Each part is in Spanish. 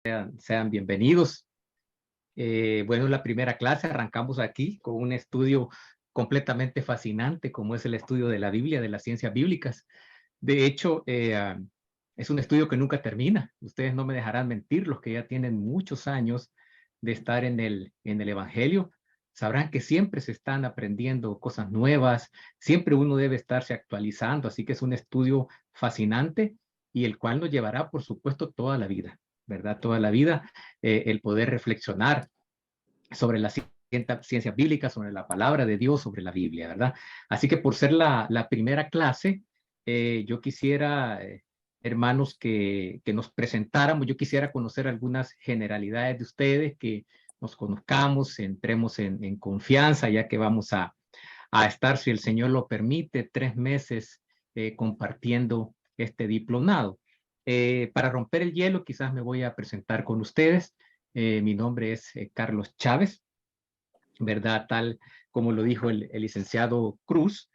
Sean bienvenidos. Bueno, la primera clase arrancamos aquí con un estudio completamente fascinante, como es el estudio de la Biblia, de las ciencias bíblicas. De hecho, es un estudio que nunca termina. Ustedes no me dejarán mentir, los que ya tienen muchos años de estar en el Evangelio, sabrán que siempre se están aprendiendo cosas nuevas, siempre uno debe estarse actualizando, así que es un estudio fascinante y el cual nos llevará, por supuesto, toda la vida, ¿verdad? Toda la vida, el poder reflexionar sobre la ciencia bíblica, sobre la palabra de Dios, sobre la Biblia, ¿verdad? Así que por ser la primera clase, yo quisiera, hermanos, que nos presentáramos. Yo quisiera conocer algunas generalidades de ustedes, que nos conozcamos, entremos en confianza, ya que vamos a estar, si el Señor lo permite, 3 meses compartiendo este diplomado. Para romper el hielo, quizás me voy a presentar con ustedes. Mi nombre es Carlos Chávez, ¿verdad? Tal como lo dijo el licenciado Cruz.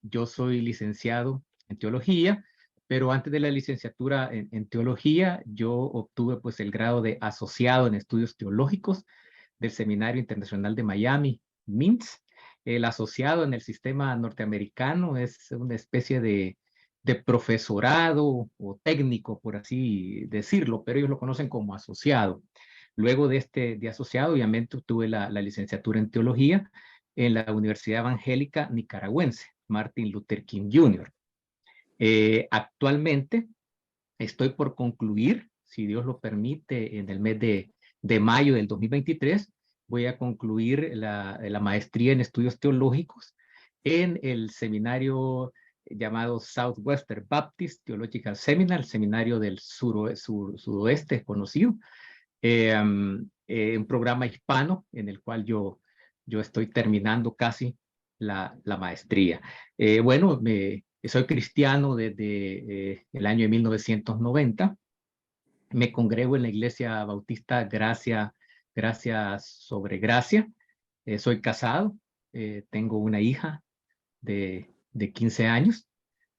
Yo soy licenciado en teología, pero antes de la licenciatura en teología, yo obtuve pues el grado de asociado en estudios teológicos del Seminario Internacional de Miami, MINTS. El asociado en el sistema norteamericano es una especie de profesorado o técnico, por así decirlo, pero ellos lo conocen como asociado. Luego de asociado, obviamente, tuve la licenciatura en teología en la Universidad Evangélica Nicaragüense, Martin Luther King Jr. Actualmente estoy por concluir, si Dios lo permite, en el mes de mayo del 2023, voy a concluir la maestría en estudios teológicos en el seminario llamado Southwestern Baptist Theological Seminar, el seminario del suroeste conocido, un programa hispano en el cual yo estoy terminando casi la maestría. Bueno, soy cristiano desde el año de 1990. Me congrego en la Iglesia Bautista Gracia sobre Gracia. Soy casado, tengo una hija de 15 años,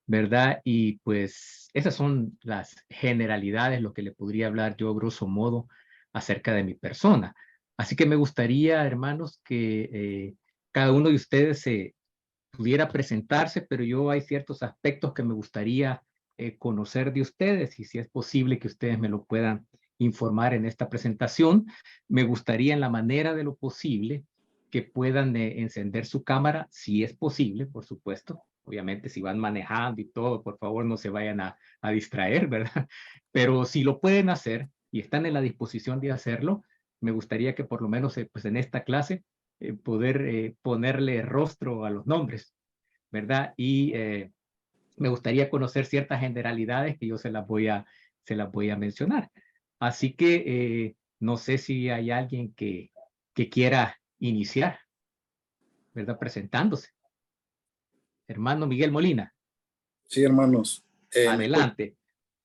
¿verdad? Y pues esas son las generalidades, lo que le podría hablar yo, grosso modo, acerca de mi persona. Así que me gustaría, hermanos, que cada uno de ustedes se pudiera presentarse, pero yo hay ciertos aspectos que me gustaría conocer de ustedes, y si es posible que ustedes me lo puedan informar en esta presentación. Me gustaría, en la manera de lo posible, que puedan encender su cámara, si es posible, por supuesto. Obviamente, si van manejando y todo, por favor, no se vayan a distraer, ¿verdad? Pero si lo pueden hacer y están en la disposición de hacerlo, me gustaría que por lo menos pues en esta clase poder ponerle rostro a los nombres, ¿verdad? Y me gustaría conocer ciertas generalidades que yo se las voy a mencionar. Así que no sé si hay alguien que quiera iniciar, ¿verdad? Presentándose. Hermano Miguel Molina. Sí, hermanos. ¿Me escuchan? Adelante.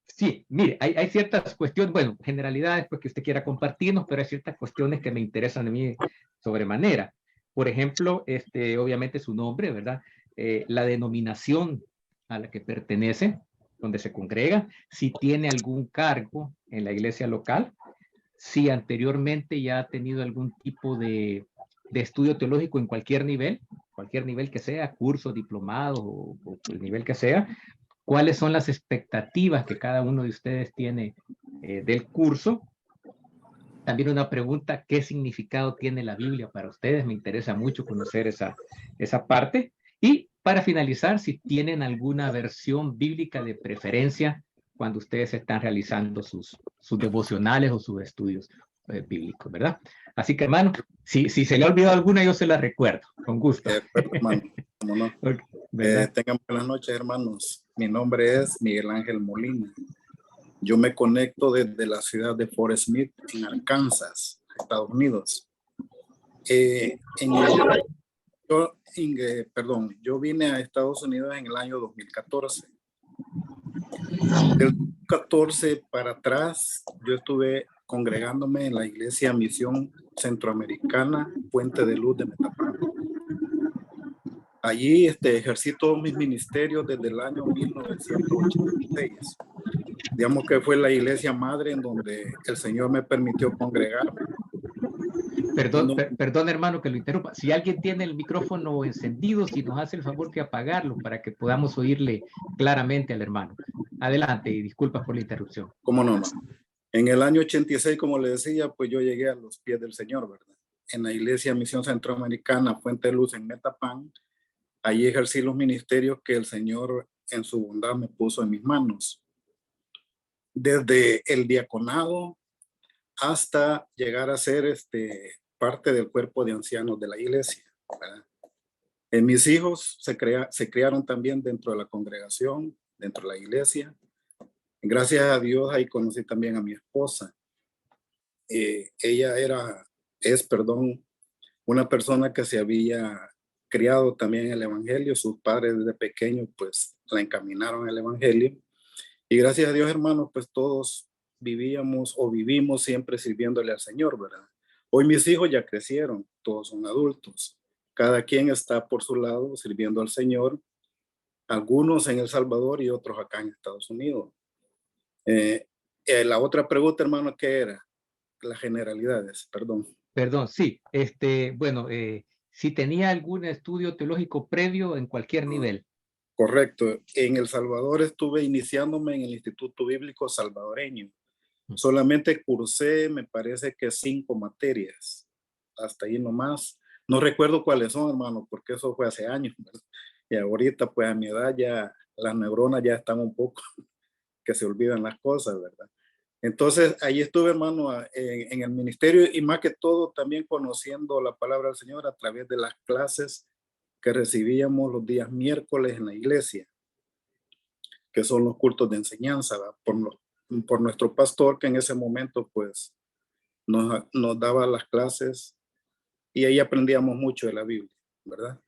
Sí, mire, hay ciertas cuestiones, bueno, generalidades pues, que usted quiera compartirnos, pero hay ciertas cuestiones que me interesan a mí sobremanera. Por ejemplo, obviamente su nombre, ¿verdad? La denominación a la que pertenece, donde se congrega, si tiene algún cargo en la iglesia local, si anteriormente ya ha tenido algún tipo de estudio teológico en cualquier nivel que sea, curso, diplomado o el nivel que sea. ¿Cuáles son las expectativas que cada uno de ustedes tiene del curso? También una pregunta: ¿qué significado tiene la Biblia para ustedes? Me interesa mucho conocer esa parte. Y para finalizar, si tienen alguna versión bíblica de preferencia cuando ustedes están realizando sus devocionales o sus estudios bíblicos, ¿verdad? Así que, hermano, si se le ha olvidado alguna, yo se la recuerdo, con gusto. De acuerdo, hermano. ¿Cómo no? ¿Verdad? Tengan buenas noches, hermanos. Mi nombre es Miguel Ángel Molina. Yo me conecto desde la ciudad de Fort Smith, en Arkansas, Estados Unidos. Yo vine a Estados Unidos en el año 2014. Del 2014 para atrás, yo estuve congregándome en la iglesia Misión Centroamericana Puente de Luz de Metapán. Allí ejercí todos mis ministerios desde el año 1986. Digamos que fue la iglesia madre en donde el Señor me permitió congregar. Perdón, No, perdón, hermano, que lo interrumpa. Si alguien tiene el micrófono encendido, si nos hace el favor de apagarlo para que podamos oírle claramente al hermano. Adelante y disculpas por la interrupción. ¿cómo no? En el año 86, como le decía, pues yo llegué a los pies del Señor, ¿verdad? En la iglesia Misión Centroamericana, Fuente de Luz en Metapán, allí ejercí los ministerios que el Señor en su bondad me puso en mis manos. Desde el diaconado hasta llegar a ser parte del cuerpo de ancianos de la iglesia, ¿verdad? Mis hijos se criaron también dentro de la congregación, dentro de la iglesia. Gracias a Dios ahí conocí también a mi esposa. Ella es, una persona que se había criado también en el evangelio. Sus padres desde pequeños pues la encaminaron al evangelio. Y gracias a Dios, hermanos, pues todos vivíamos o vivimos siempre sirviéndole al Señor, ¿verdad? Hoy mis hijos ya crecieron, todos son adultos. Cada quien está por su lado sirviendo al Señor, algunos en El Salvador y otros acá en Estados Unidos. La otra pregunta, hermano, ¿qué era? Las generalidades, perdón. Perdón, sí. Bueno, si tenía algún estudio teológico previo en cualquier nivel. Correcto. En El Salvador estuve iniciándome en el Instituto Bíblico Salvadoreño. Solamente cursé, me parece que 5 materias. Hasta ahí nomás. No recuerdo cuáles son, hermano, porque eso fue hace años, ¿verdad? Y ahorita, pues a mi edad ya las neuronas ya están un poco que se olvidan las cosas, ¿verdad? Entonces, ahí estuve, hermano, en el ministerio y más que todo también conociendo la palabra del Señor a través de las clases que recibíamos los días miércoles en la iglesia, que son los cultos de enseñanza, ¿verdad? Por nuestro pastor, que en ese momento, pues, nos daba las clases y ahí aprendíamos mucho de la Biblia, ¿verdad?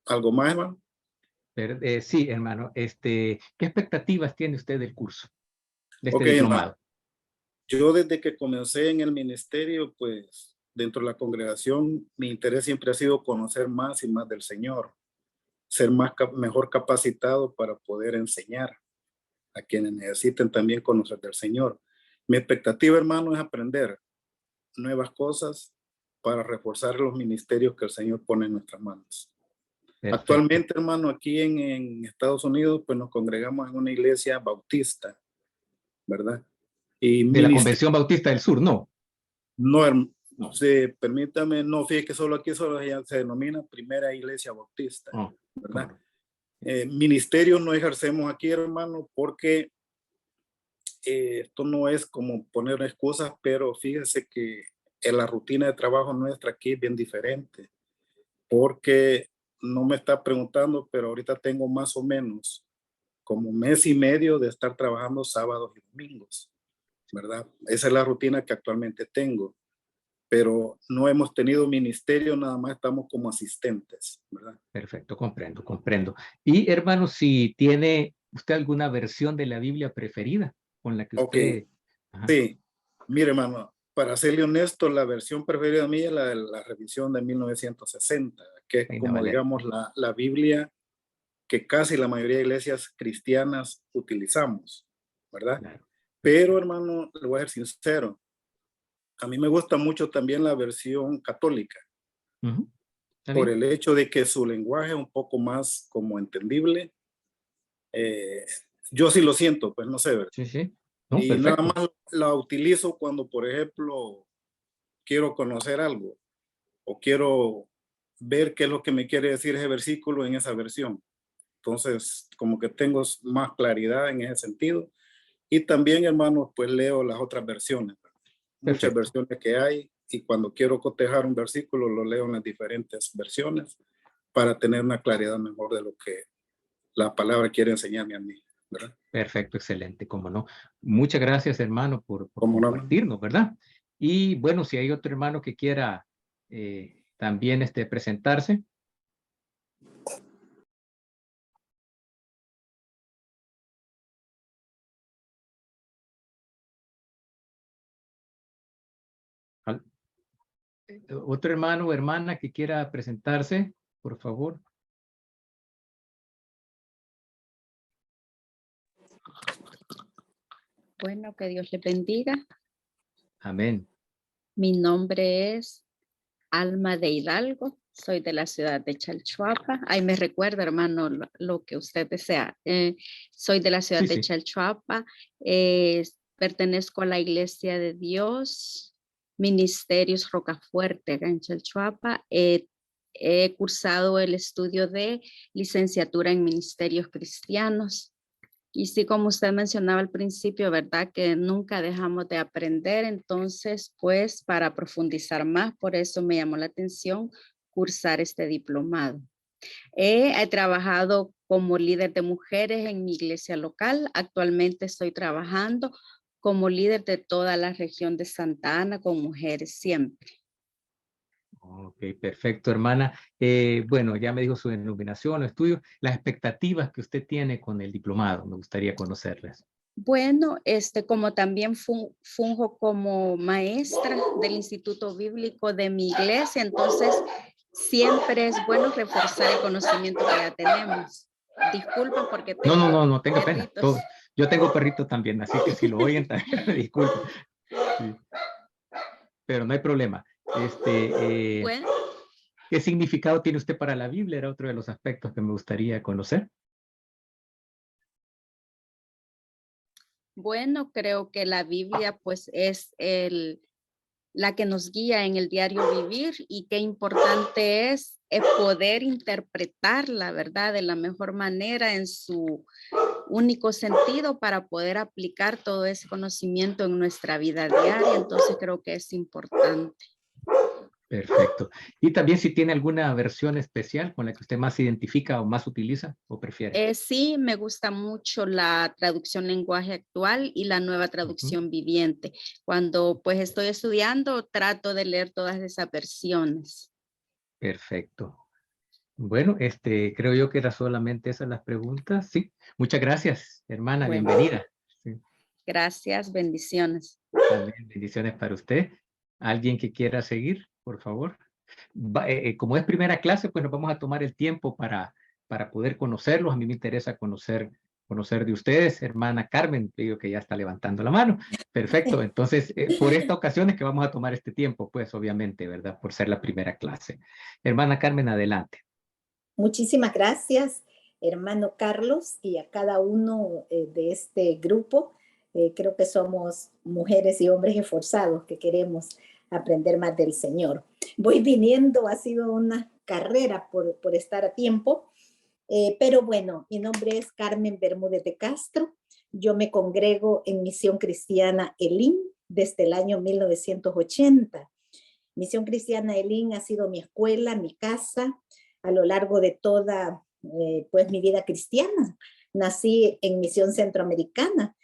¿Algo más, hermano? Sí, hermano. ¿Qué expectativas tiene usted del curso, de este Ok, hermano. diplomado? Yo desde que comencé en el ministerio, pues, dentro de la congregación, mi interés siempre ha sido conocer más y más del Señor, ser mejor capacitado para poder enseñar a quienes necesiten también conocer del Señor. Mi expectativa, hermano, es aprender nuevas cosas para reforzar los ministerios que el Señor pone en nuestras manos. Perfecto. Actualmente, hermano, aquí en Estados Unidos, pues nos congregamos en una iglesia bautista, ¿verdad? Y de la Convención Bautista del Sur, ¿no? No, permítame, no, fíjate que solo aquí se denomina Primera Iglesia Bautista, ¿verdad? Ministerio no ejercemos aquí, hermano, porque esto no es como poner excusas, pero fíjese que en la rutina de trabajo nuestra aquí es bien diferente, porque no me está preguntando, pero ahorita tengo más o menos como 1 mes y medio de estar trabajando sábados y domingos, ¿verdad? Esa es la rutina que actualmente tengo, pero no hemos tenido ministerio, nada más estamos como asistentes, ¿verdad? Perfecto, comprendo, comprendo. Y hermano, si tiene usted alguna versión de la Biblia preferida con la que usted... Ajá. Sí, mire, hermano, para serle honesto, la versión preferida mía es la revisión de 1960, que es como, digamos, la Biblia que casi la mayoría de iglesias cristianas utilizamos, ¿verdad? Claro. Pero, hermano, le voy a ser sincero, a mí me gusta mucho también la versión católica, por el hecho de que su lenguaje es un poco más como entendible. Yo sí lo siento, pues no sé, ¿verdad? Sí, sí. No, y perfecto. nada más la utilizo cuando, por ejemplo, quiero conocer algo o quiero ver qué es lo que me quiere decir ese versículo en esa versión. Entonces, como que tengo más claridad en ese sentido. Y también, hermanos, pues leo las otras versiones. Muchas versiones que hay. Y cuando quiero cotejar un versículo, lo leo en las diferentes versiones para tener una claridad mejor de lo que la palabra quiere enseñarme a mí, ¿verdad? Perfecto, excelente, cómo no. Muchas gracias, hermano, por compartirnos, no? ¿verdad? Y bueno, si hay otro hermano que quiera también presentarse. Otro hermano o hermana que quiera presentarse, por favor. Bueno, que Dios le bendiga. Amén. Mi nombre es Alma de Hidalgo. Soy de la ciudad de Chalchuapa. Ahí me recuerda, hermano, lo que usted desea. Soy de la ciudad Sí, de sí. Chalchuapa. Pertenezco a la Iglesia de Dios, Ministerios Rocafuerte, acá en Chalchuapa. He cursado el estudio de licenciatura en Ministerios Cristianos. Y sí, como usted mencionaba al principio, ¿verdad? Que nunca dejamos de aprender. Entonces, pues, para profundizar más, por eso me llamó la atención cursar este diplomado. He trabajado como líder de mujeres en mi iglesia local. Actualmente estoy trabajando como líder de toda la región de Santa Ana con mujeres siempre. Ok, perfecto, hermana. Bueno, ya me dijo su denominación o estudio. Las expectativas que usted tiene con el diplomado, me gustaría conocerlas. Bueno, como también funjo como maestra del Instituto Bíblico de mi iglesia, entonces siempre es bueno reforzar el conocimiento que ya tenemos. Disculpa porque No, no, tengo no, no tenga pena. perritos. Yo tengo perrito también, así que si lo oyen, también me disculpo. Sí, pero no hay problema. Bueno, ¿Qué significado tiene usted para la Biblia? Era otro de los aspectos que me gustaría conocer. bueno, creo que la Biblia pues es la que nos guía en el diario vivir y qué importante es poder interpretarla, ¿verdad? De la mejor manera en su único sentido para poder aplicar todo ese conocimiento en nuestra vida diaria. Entonces creo que es importante. Perfecto. Y también si tiene alguna versión especial con la que usted más se identifica o más utiliza o prefiere. Sí, me gusta mucho la traducción lenguaje actual y la nueva Ujú. traducción viviente. Cuando pues estoy estudiando, trato de leer todas esas versiones. Perfecto. Bueno, creo yo que era solamente esas las preguntas. Sí, muchas gracias, hermana, Bueno, bienvenida. Sí, gracias, bendiciones. amén, bendiciones para usted. ¿Alguien que quiera seguir, por favor? Como es primera clase, pues nos vamos a tomar el tiempo para poder conocerlos. A mí me interesa conocer de ustedes. Hermana Carmen, digo que ya está levantando la mano. Perfecto, entonces, por esta ocasión es que vamos a tomar este tiempo, pues obviamente, ¿verdad? Por ser la primera clase. Hermana Carmen, adelante. Muchísimas gracias, hermano Carlos, y a cada uno de este grupo. Creo que somos mujeres y hombres esforzados que queremos aprender más del Señor. Voy viniendo, ha sido una carrera por estar a tiempo, pero bueno, mi nombre es Carmen Bermúdez de Castro. Yo me congrego en Misión Cristiana Elim desde el año 1980. Misión Cristiana Elim ha sido mi escuela, mi casa, a lo largo de toda pues mi vida cristiana. Nací en Misión Centroamericana.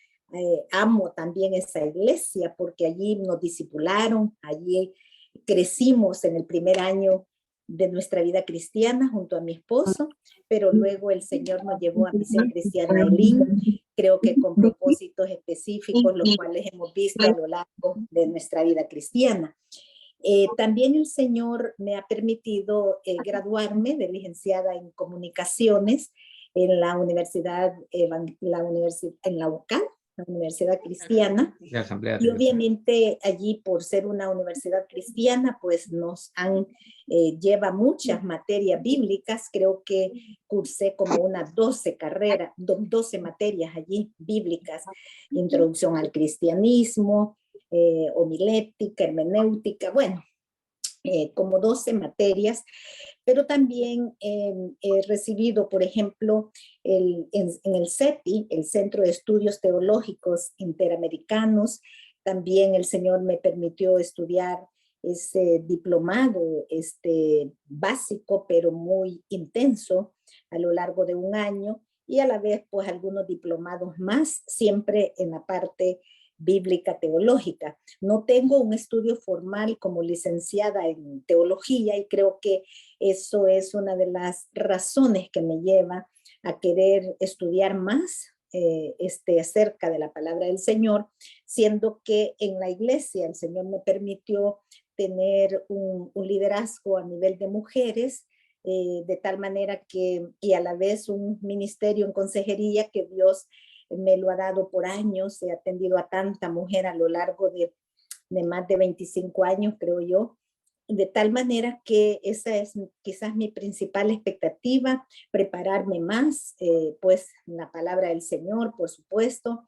Amo también esa iglesia porque allí nos discipularon, allí crecimos en el primer año de nuestra vida cristiana junto a mi esposo, pero luego el Señor nos llevó a Misión Cristiana Elim, creo que con propósitos específicos, los cuales hemos visto a lo largo de nuestra vida cristiana. También el Señor me ha permitido graduarme de licenciada en comunicaciones en la universidad, en la UCAL, la Universidad Cristiana. La Asamblea de Y Dios. obviamente allí, por ser una universidad cristiana, pues nos lleva muchas materias bíblicas. Creo que cursé como unas 12 carreras, 12 materias allí bíblicas. Introducción al cristianismo, homilética, hermenéutica, bueno, como 12 materias, pero también he recibido, por ejemplo, en el CETI, el Centro de Estudios Teológicos Interamericanos, también el Señor me permitió estudiar ese diplomado básico, pero muy intenso a lo largo de un año, y a la vez pues algunos diplomados más, siempre en la parte bíblica teológica. No tengo un estudio formal como licenciada en teología y creo que eso es una de las razones que me lleva a querer estudiar más acerca de la palabra del Señor, siendo que en la iglesia el Señor me permitió tener un liderazgo a nivel de mujeres, de tal manera que, y a la vez un ministerio en consejería que Dios me lo ha dado por años, he atendido a tanta mujer a lo largo de más de 25 años, creo yo, de tal manera que esa es quizás mi principal expectativa, prepararme más, pues la palabra del Señor, por supuesto,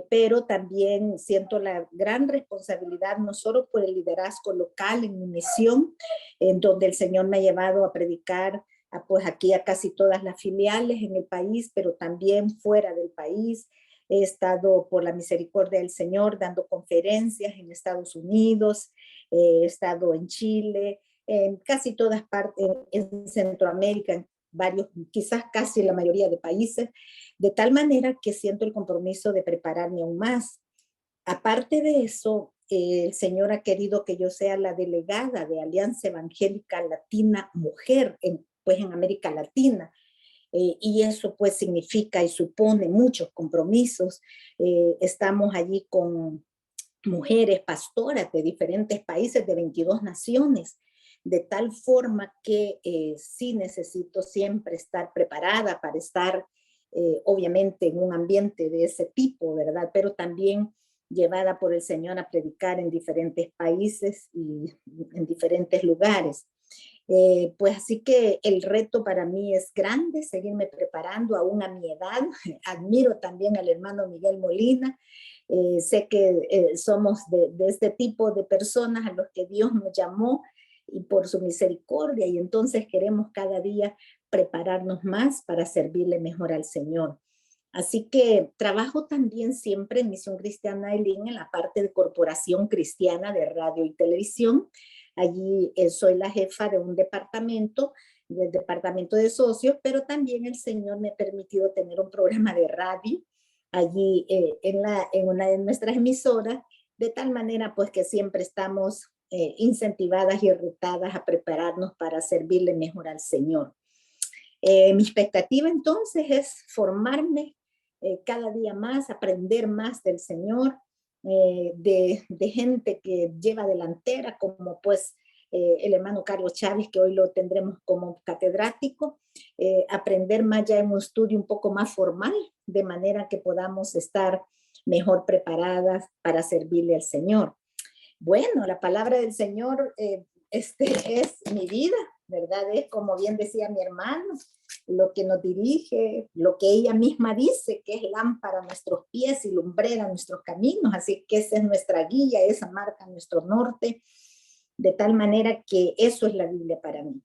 pero también siento la gran responsabilidad, no solo por el liderazgo local en mi misión, en donde el Señor me ha llevado a predicar pues aquí a casi todas las filiales en el país, pero también fuera del país. He estado por la misericordia del Señor dando conferencias en Estados Unidos, he estado en Chile, en casi todas partes, en Centroamérica, en varios, quizás casi la mayoría de países, de tal manera que siento el compromiso de prepararme aún más. Aparte de eso, el Señor ha querido que yo sea la delegada de Alianza Evangélica Latina Mujer, pues en América Latina. Y eso pues significa y supone muchos compromisos. Estamos allí con mujeres pastoras de diferentes países, de 22 naciones, de tal forma que sí necesito siempre estar preparada para estar obviamente en un ambiente de ese tipo, ¿verdad? Pero también llevada por el Señor a predicar en diferentes países y en diferentes lugares. Pues así que el reto para mí es grande, seguirme preparando aún a mi edad. Admiro también al hermano Miguel Molina. Sé que somos de este tipo de personas a los que Dios nos llamó y por su misericordia, y entonces queremos cada día prepararnos más para servirle mejor al Señor. Así que trabajo también siempre en Misión Cristiana Elín en la parte de corporación cristiana de radio y televisión. Allí soy la jefa de un departamento, del departamento de socios, pero también el Señor me ha permitido tener un programa de radio allí en una de nuestras emisoras, de tal manera pues que siempre estamos incentivadas y retadas a prepararnos para servirle mejor al Señor. Mi expectativa entonces es formarme cada día más, aprender más del Señor, de gente que lleva delantera, como pues el hermano Carlos Chávez, que hoy lo tendremos como catedrático, aprender más ya en un estudio un poco más formal, de manera que podamos estar mejor preparadas para servirle al Señor. Bueno, la palabra del Señor es mi vida, ¿verdad? Es como bien decía mi hermano, lo que nos dirige, lo que ella misma dice, que es lámpara a nuestros pies y lumbrera a nuestros caminos. Así que esa es nuestra guía, esa marca nuestro norte, de tal manera que eso es la Biblia para mí.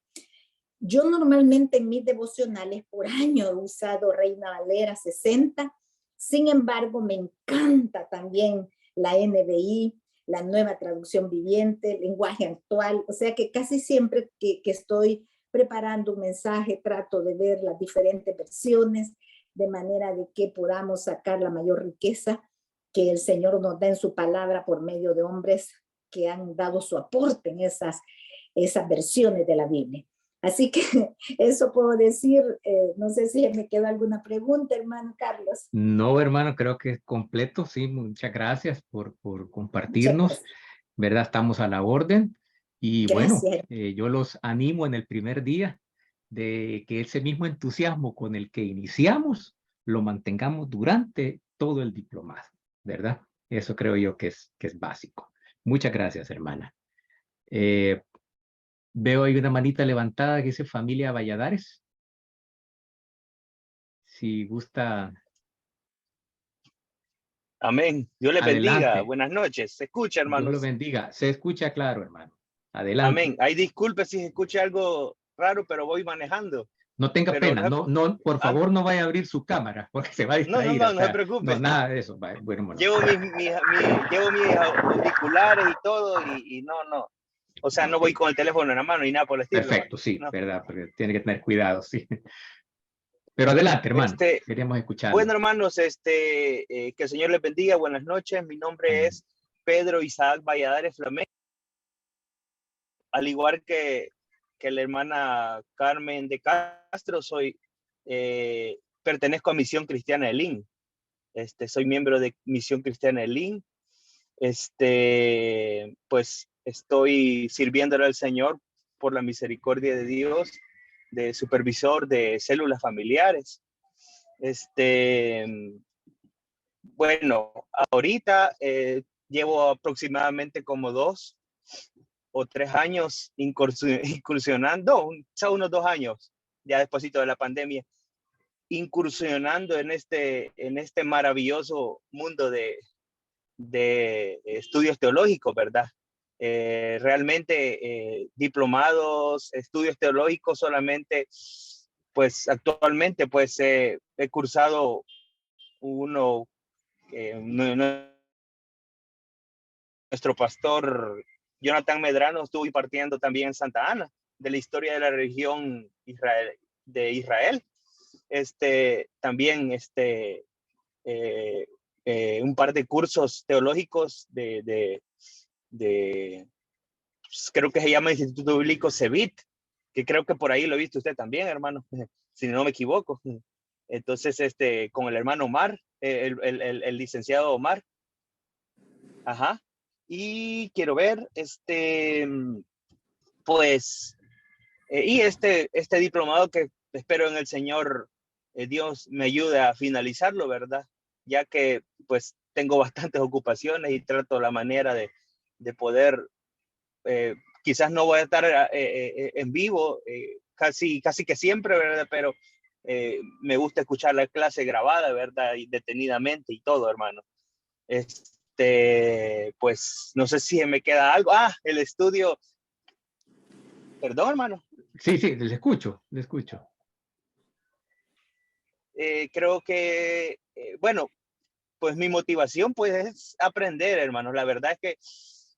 Yo normalmente en mis devocionales por año he usado Reina Valera 60, sin embargo me encanta también la NBI, la Nueva Traducción Viviente, lenguaje actual, o sea que casi siempre que estoy preparando un mensaje trato de ver las diferentes versiones, de manera de que podamos sacar la mayor riqueza que el Señor nos da en su palabra por medio de hombres que han dado su aporte en esas versiones de la Biblia. Así que eso puedo decir, no sé si me queda alguna pregunta, hermano Carlos. No, hermano, creo que es completo, sí, muchas gracias por compartirnos, ¿verdad? Estamos a la orden y gracias. Bueno, yo los animo en el primer día de que ese mismo entusiasmo con el que iniciamos lo mantengamos durante todo el diplomado, ¿verdad? Eso creo yo que es básico. Muchas gracias, hermana. Veo ahí una manita levantada que dice familia Valladares. Si gusta. Amén. Dios les Adelante. bendiga. Buenas noches. ¿Se escucha, hermanos? Dios lo bendiga. Se escucha claro, hermano. Adelante. Amén. Ay, disculpe si se escucha algo raro, pero voy manejando. No tenga pero pena. No, por favor, no vaya a abrir su cámara porque se va a distraer. No se preocupe. No, nada de eso. Bueno, llevo mis auriculares y todo y no. O sea, no voy con el teléfono en la mano y nada por el estilo. Perfecto, sí, no. verdad, porque tiene que tener cuidado, sí. Pero adelante, hermano. Queremos escuchar. Bueno, hermanos, que el Señor les bendiga. Buenas noches. Mi nombre es Pedro Isaac Valladares Flamenco. Al igual que la hermana Carmen de Castro, pertenezco a Misión Cristiana Elín. Soy miembro de Misión Cristiana Elín. Pues estoy sirviéndole al Señor por la misericordia de Dios, de supervisor de células familiares. bueno, ahorita llevo aproximadamente como 2 o 3 años incursionando, unos 2 años, ya despuesito de la pandemia, incursionando en este maravilloso mundo de estudios teológicos, ¿verdad? Realmente diplomados, estudios teológicos solamente, pues actualmente pues he cursado uno, nuestro pastor Jonathan Medrano estuvo impartiendo también en Santa Ana de la historia de la religión de Israel. También un par de cursos teológicos pues, creo que se llama Instituto Bíblico CEBIT, que creo que por ahí lo ha visto usted también, hermano, si no me equivoco. Entonces, con el hermano Omar, el licenciado Omar. Ajá. Y quiero ver, pues, y este diplomado que espero en el Señor, Dios me ayude a finalizarlo, ¿verdad? Ya que, pues, tengo bastantes ocupaciones y trato la manera de poder, quizás no voy a estar en vivo casi que siempre, ¿verdad? Pero me gusta escuchar la clase grabada, ¿verdad? Y detenidamente y todo, hermano. Pues no sé si me queda algo. El estudio. Perdón, hermano. Sí, le escucho, le escucho. Creo que, bueno, pues mi motivación pues es aprender, hermano. La verdad es que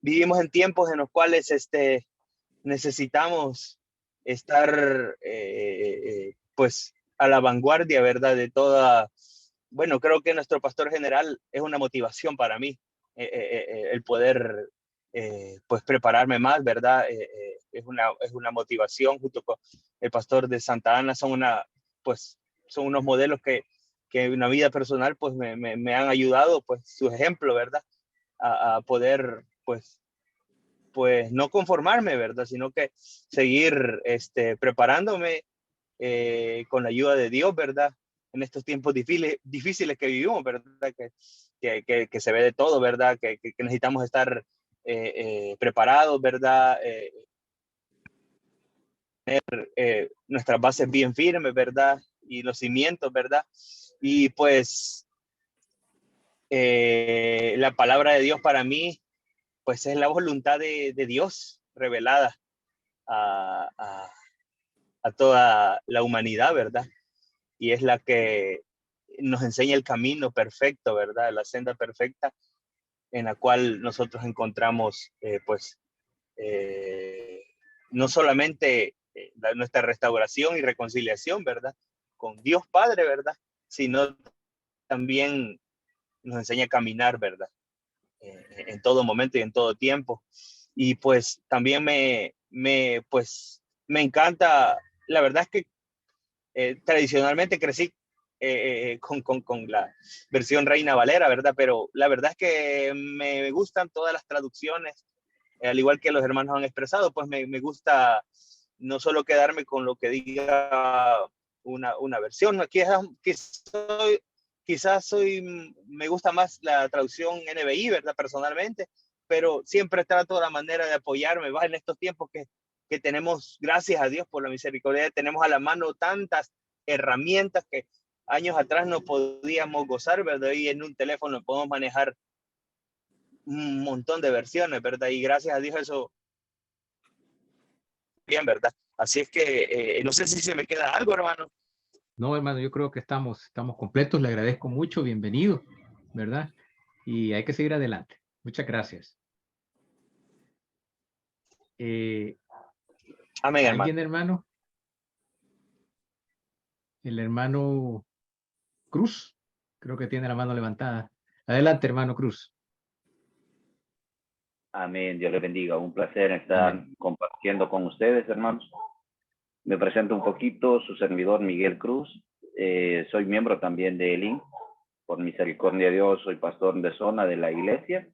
vivimos en tiempos en los cuales necesitamos estar pues a la vanguardia, ¿verdad? De toda, bueno, creo que nuestro pastor general es una motivación para mí, el poder pues prepararme más, ¿verdad? Es una motivación junto con el pastor de Santa Ana, son unos modelos que en la vida personal pues me han ayudado, pues su ejemplo, ¿verdad? A poder pues no conformarme, ¿verdad? Sino que seguir preparándome con la ayuda de Dios, ¿verdad? En estos tiempos difíciles que vivimos, ¿verdad? Que se ve de todo, ¿verdad? Que necesitamos estar preparados, ¿verdad? Tener nuestras bases bien firmes, ¿verdad? Y los cimientos, ¿verdad? Y pues la palabra de Dios para mí, pues es la voluntad de Dios revelada a toda la humanidad, ¿verdad? Y es la que nos enseña el camino perfecto, ¿verdad? La senda perfecta en la cual nosotros encontramos, no solamente nuestra restauración y reconciliación, ¿verdad? Con Dios Padre, ¿verdad? Sino también nos enseña a caminar, ¿verdad? En todo momento y en todo tiempo. Y pues también pues, me encanta, la verdad es que tradicionalmente crecí con la versión Reina Valera, ¿verdad? Pero la verdad es que me gustan todas las traducciones, al igual que los hermanos han expresado, pues me gusta no solo quedarme con lo que diga una versión. Quizás me gusta más la traducción NBI, ¿verdad? Personalmente, pero siempre trato de la manera de apoyarme, ¿va? En estos tiempos que tenemos, gracias a Dios por la misericordia, tenemos a la mano tantas herramientas que años atrás no podíamos gozar, ¿verdad? Y en un teléfono podemos manejar un montón de versiones, ¿verdad? Y gracias a Dios eso, bien, ¿verdad? Así es que no sé si se me queda algo, hermano. No, hermano, yo creo que estamos completos. Le agradezco mucho. Bienvenido, ¿verdad? Y hay que seguir adelante. Muchas gracias. Amén, ¿Alguien, hermano. hermano? El hermano Cruz, creo que tiene la mano levantada. Adelante, hermano Cruz. Amén, Dios les bendiga. Un placer estar compartiendo con ustedes, hermanos. Me presento un poquito, su servidor Miguel Cruz. Soy miembro también de ELIN. Por misericordia de Dios, soy pastor de zona de la iglesia.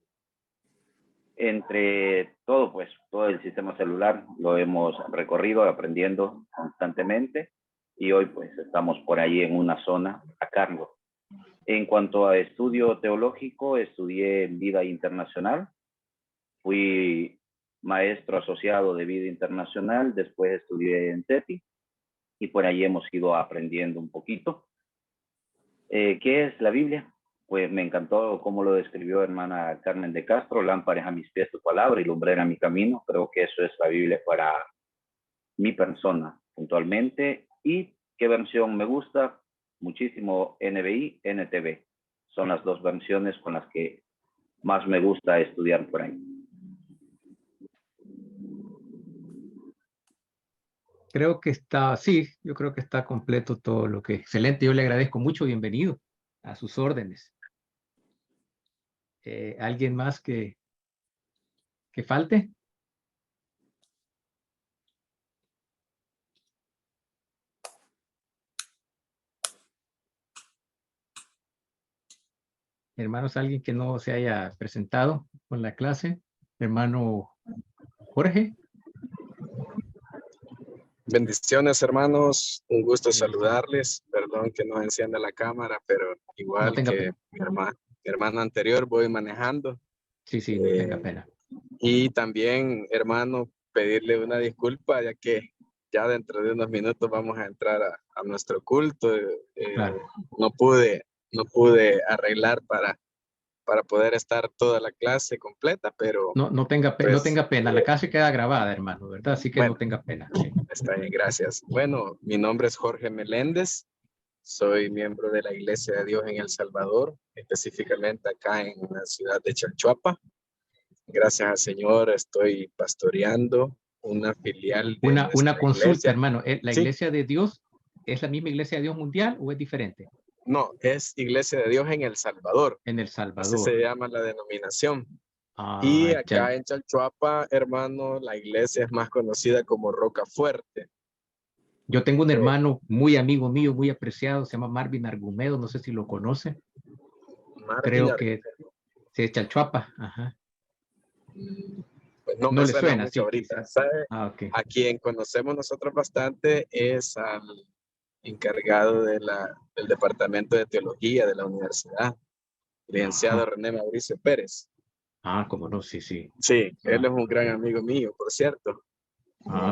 Entre todo, pues, todo el sistema celular lo hemos recorrido, aprendiendo constantemente. Y hoy, pues, estamos por ahí en una zona a cargo. En cuanto a estudio teológico, estudié vida internacional. Fui maestro asociado de vida internacional, después estudié en TETI y por ahí hemos ido aprendiendo un poquito. ¿Qué es la Biblia? Pues me encantó cómo lo describió hermana Carmen de Castro: lámpara a mis pies tu palabra y lumbrera mi camino. Creo que eso es la Biblia para mi persona puntualmente. ¿Y qué versión me gusta? Muchísimo NBI, NTV. Son las dos versiones con las que más me gusta estudiar por ahí. Creo que está, sí, yo creo que está completo todo lo que... Excelente, yo le agradezco mucho, bienvenido a sus órdenes. ¿Alguien más que falte? Hermanos, alguien que no se haya presentado con la clase. Hermano Jorge. Bendiciones, hermanos. Un gusto Bendiciones. saludarles. Perdón que no encienda la cámara, pero No igual tenga que pena. mi hermano anterior, voy manejando. Sí, sí, no tenga pena. Y también, hermano, pedirle una disculpa, ya que ya dentro de unos minutos vamos a entrar a nuestro culto. Claro. No pude arreglar para poder estar toda la clase completa, pero No tenga pena. La clase queda grabada, hermano, ¿verdad? Así que bueno, no tenga pena. Sí. está bien, gracias. Bueno, mi nombre es Jorge Meléndez. Soy miembro de la Iglesia de Dios en El Salvador, específicamente acá en la ciudad de Chalchuapa. Gracias al Señor estoy pastoreando una filial de Una nuestra consulta, iglesia. hermano. ¿La Sí. Iglesia de Dios es la misma Iglesia de Dios mundial o es diferente? No, es Iglesia de Dios en El Salvador. En El Así Salvador. se llama la denominación. Ah, Y ya. acá en Chalchuapa, hermano, la iglesia es más conocida como Roca Fuerte. Yo tengo un hermano muy amigo mío, muy apreciado, se llama Marvin Argumedo, no sé si lo conoce. Creo que sí, es Chalchuapa. Ajá. Pues no No me le suena suena, mucho sí, ahorita. quizás. ¿Sabe? Ok. A quien conocemos nosotros bastante es al encargado del Departamento de Teología de la universidad, licenciado René Mauricio Pérez. Cómo no, sí, sí. Sí, él es un gran amigo mío, por cierto.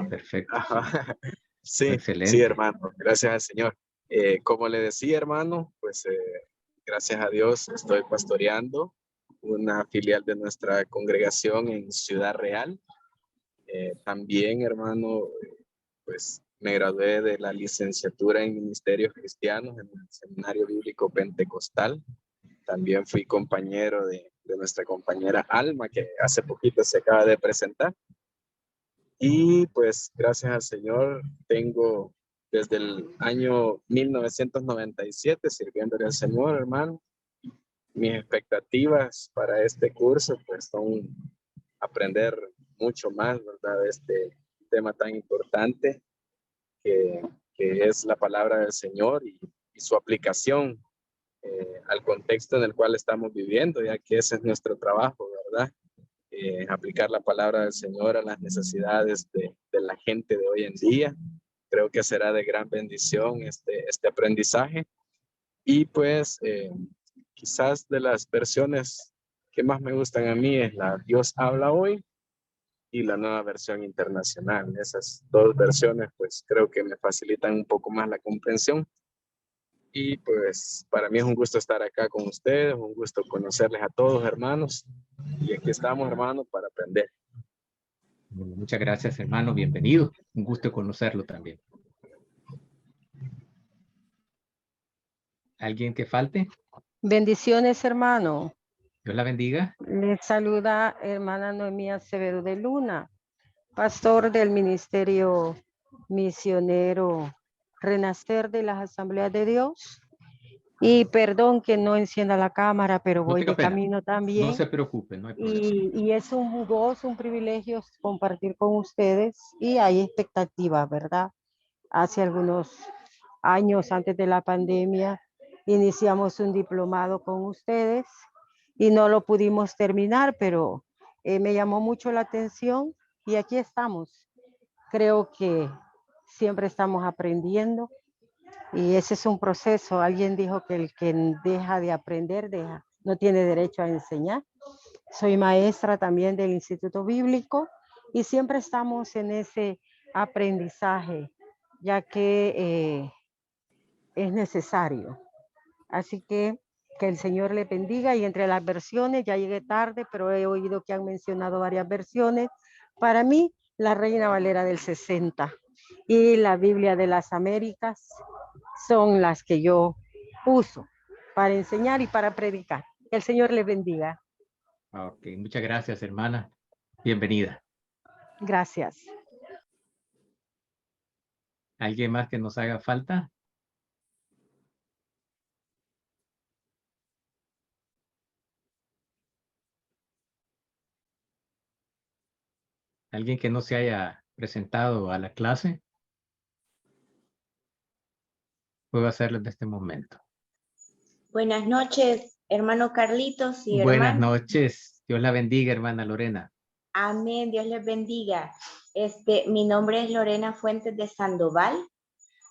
Perfecto. Ajá. Sí, Excelente. sí, hermano, gracias al Señor. Como le decía, hermano, pues gracias a Dios estoy pastoreando una filial de nuestra congregación en Ciudad Real. También, hermano, pues me gradué de la licenciatura en Ministerios Cristianos en el Seminario Bíblico Pentecostal. También fui compañero de nuestra compañera Alma, que hace poquito se acaba de presentar. Y pues gracias al Señor tengo desde el año 1997 sirviéndole al Señor, hermano. Mis expectativas para este curso pues son aprender mucho más, ¿verdad? De este tema tan importante que es la palabra del Señor y su aplicación al contexto en el cual estamos viviendo, ya que ese es nuestro trabajo, ¿verdad? Aplicar la palabra del Señor a las necesidades de la gente de hoy en día. Creo que será de gran bendición este aprendizaje. Y pues quizás de las versiones que más me gustan a mí es la Dios habla hoy y la nueva versión internacional. Esas dos versiones pues creo que me facilitan un poco más la comprensión. Y pues para mí es un gusto estar acá con ustedes, un gusto conocerles a todos, hermanos. Y aquí estamos, hermanos, para aprender. Bueno, muchas gracias, hermano. Bienvenido. Un gusto conocerlo también. ¿Alguien que falte? Bendiciones, hermano. Dios la bendiga. Le saluda hermana Noemí Acevedo de Luna, pastor del Ministerio Misionero Renacer de las Asambleas de Dios. Y perdón que no encienda la cámara, pero voy de camino también. No se preocupe, no hay problema. Y es un gozo, un privilegio compartir con ustedes y hay expectativas, ¿verdad? Hace algunos años antes de la pandemia iniciamos un diplomado con ustedes y no lo pudimos terminar, pero me llamó mucho la atención y aquí estamos. Creo que siempre estamos aprendiendo Y ese es un proceso. Alguien dijo que el que deja de aprender, no tiene derecho a enseñar. Soy maestra también del Instituto Bíblico y siempre estamos en ese aprendizaje, ya que es necesario. Así que el Señor le bendiga, y entre las versiones, ya llegué tarde, pero he oído que han mencionado varias versiones. Para mí, la Reina Valera del 60 y la Biblia de las Américas son las que yo uso para enseñar y para predicar. Que el Señor les bendiga. Ok, muchas gracias, hermana. Bienvenida. Gracias. ¿Alguien más que nos haga falta? ¿Alguien que no se haya presentado a la clase? Puedo hacerlo en este momento. Buenas noches, hermano Carlitos y Buenas hermano. noches. Dios la bendiga, hermana Lorena. Amén, Dios les bendiga. Mi nombre es Lorena Fuentes de Sandoval.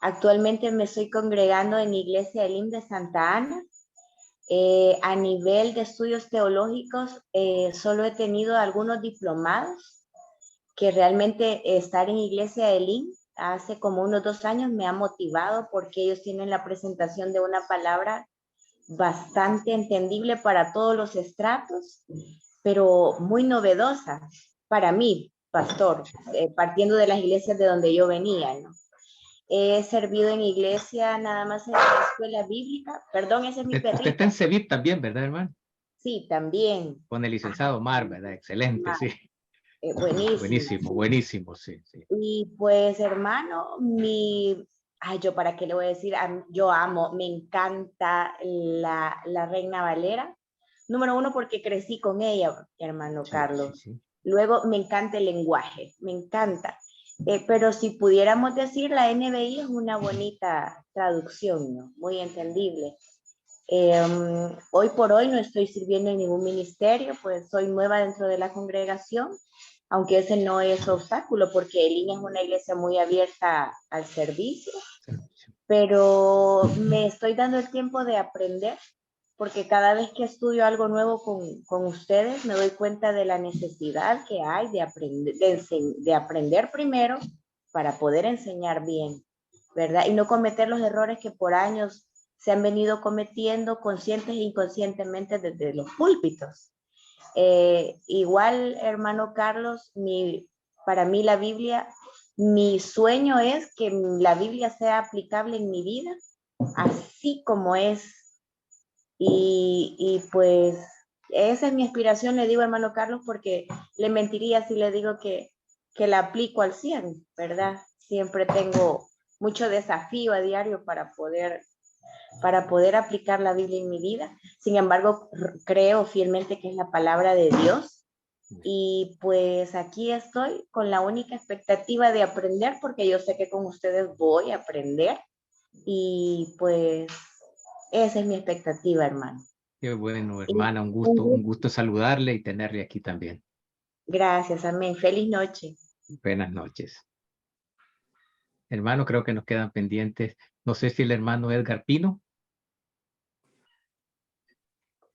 Actualmente me estoy congregando en Iglesia Elim de Santa Ana. A nivel de estudios teológicos, solo he tenido algunos diplomados, que realmente estar en Iglesia Elim hace como unos 2 años me ha motivado, porque ellos tienen la presentación de una palabra bastante entendible para todos los estratos, pero muy novedosa para mí, pastor, partiendo de las iglesias de donde yo venía, ¿no? He servido en iglesia nada más en la escuela bíblica. Perdón, ese es mi Usted está perrito. en CEVIP también, ¿verdad, hermano? Sí, también. Con el licenciado Mar, ¿verdad? Excelente, sí. Buenísimo. Buenísimo, buenísimo, sí, sí. Y pues, hermano, yo para qué le voy a decir, yo amo, me encanta la Reina Valera. Número 1, porque crecí con ella, hermano Sí, Carlos. sí, sí. Luego, me encanta el lenguaje, me encanta. Pero si pudiéramos decir, la NBI es una bonita traducción, ¿no? Muy entendible. Hoy por hoy no estoy sirviendo en ningún ministerio, pues soy nueva dentro de la congregación, aunque ese no es obstáculo, porque Elín es una iglesia muy abierta al servicio, Sí, sí. pero me estoy dando el tiempo de aprender, porque cada vez que estudio algo nuevo con ustedes, me doy cuenta de la necesidad que hay de aprender primero para poder enseñar bien, ¿verdad? Y no cometer los errores que por años se han venido cometiendo conscientes e inconscientemente desde los púlpitos. Igual, hermano Carlos, para mí la Biblia, mi sueño es que la Biblia sea aplicable en mi vida, así como es. Y pues esa es mi aspiración, le digo, hermano Carlos, porque le mentiría si le digo que la aplico al 100, ¿verdad? Siempre tengo mucho desafío a diario para poder aplicar la Biblia en mi vida. Sin embargo, creo fielmente que es la palabra de Dios. Y pues aquí estoy con la única expectativa de aprender, porque yo sé que con ustedes voy a aprender. Y pues esa es mi expectativa, hermano. Qué bueno, hermana, un gusto saludarle y tenerle aquí también. Gracias, amén. Feliz noche. Buenas noches. Hermano, creo que nos quedan pendientes. No sé si el hermano Edgar Pino.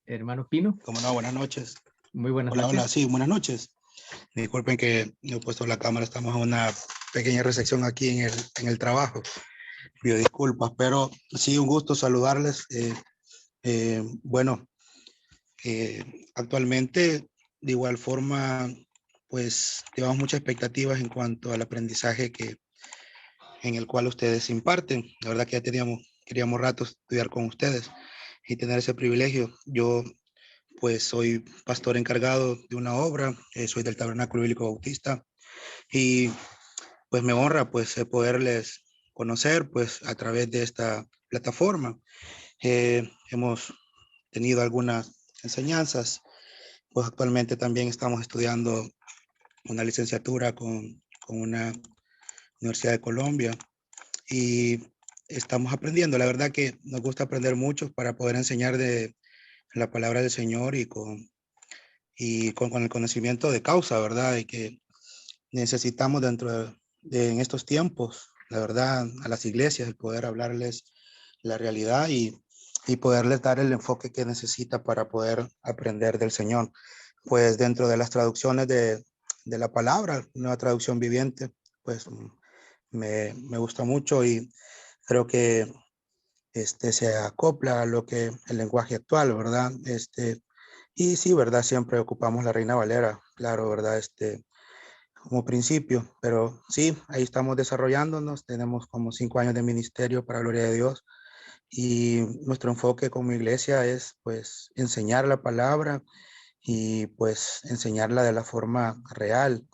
Hermano Pino. Como no, buenas noches. Muy buenas Hola, noches. hola, sí, buenas noches. Disculpen que no he puesto la cámara, estamos en una pequeña recepción aquí en el trabajo. Pido disculpas, pero sí, un gusto saludarles. Bueno, actualmente, de igual forma, pues llevamos muchas expectativas en cuanto al aprendizaje en el cual ustedes imparten. La verdad que ya queríamos rato estudiar con ustedes y tener ese privilegio. Yo pues soy pastor encargado de una obra, soy del Tabernáculo Bíblico Bautista, y pues me honra pues poderles conocer pues a través de esta plataforma. Hemos tenido algunas enseñanzas, pues actualmente también estamos estudiando una licenciatura con una Universidad de Colombia y estamos aprendiendo. La verdad que nos gusta aprender mucho para poder enseñar de la palabra del Señor y con el conocimiento de causa, ¿verdad? Y que necesitamos en estos tiempos la verdad, a las iglesias, el poder hablarles la realidad y poderles dar el enfoque que necesita para poder aprender del Señor. Pues dentro de las traducciones de la palabra, Nueva Traducción Viviente, pues me gusta mucho y creo que se acopla a lo que el lenguaje actual, ¿verdad? Y sí, ¿verdad? Siempre ocupamos la Reina Valera, claro, ¿verdad? Como principio, pero sí, ahí estamos desarrollándonos, tenemos como 5 años de ministerio para gloria de Dios y nuestro enfoque como iglesia es pues enseñar la palabra y pues enseñarla de la forma real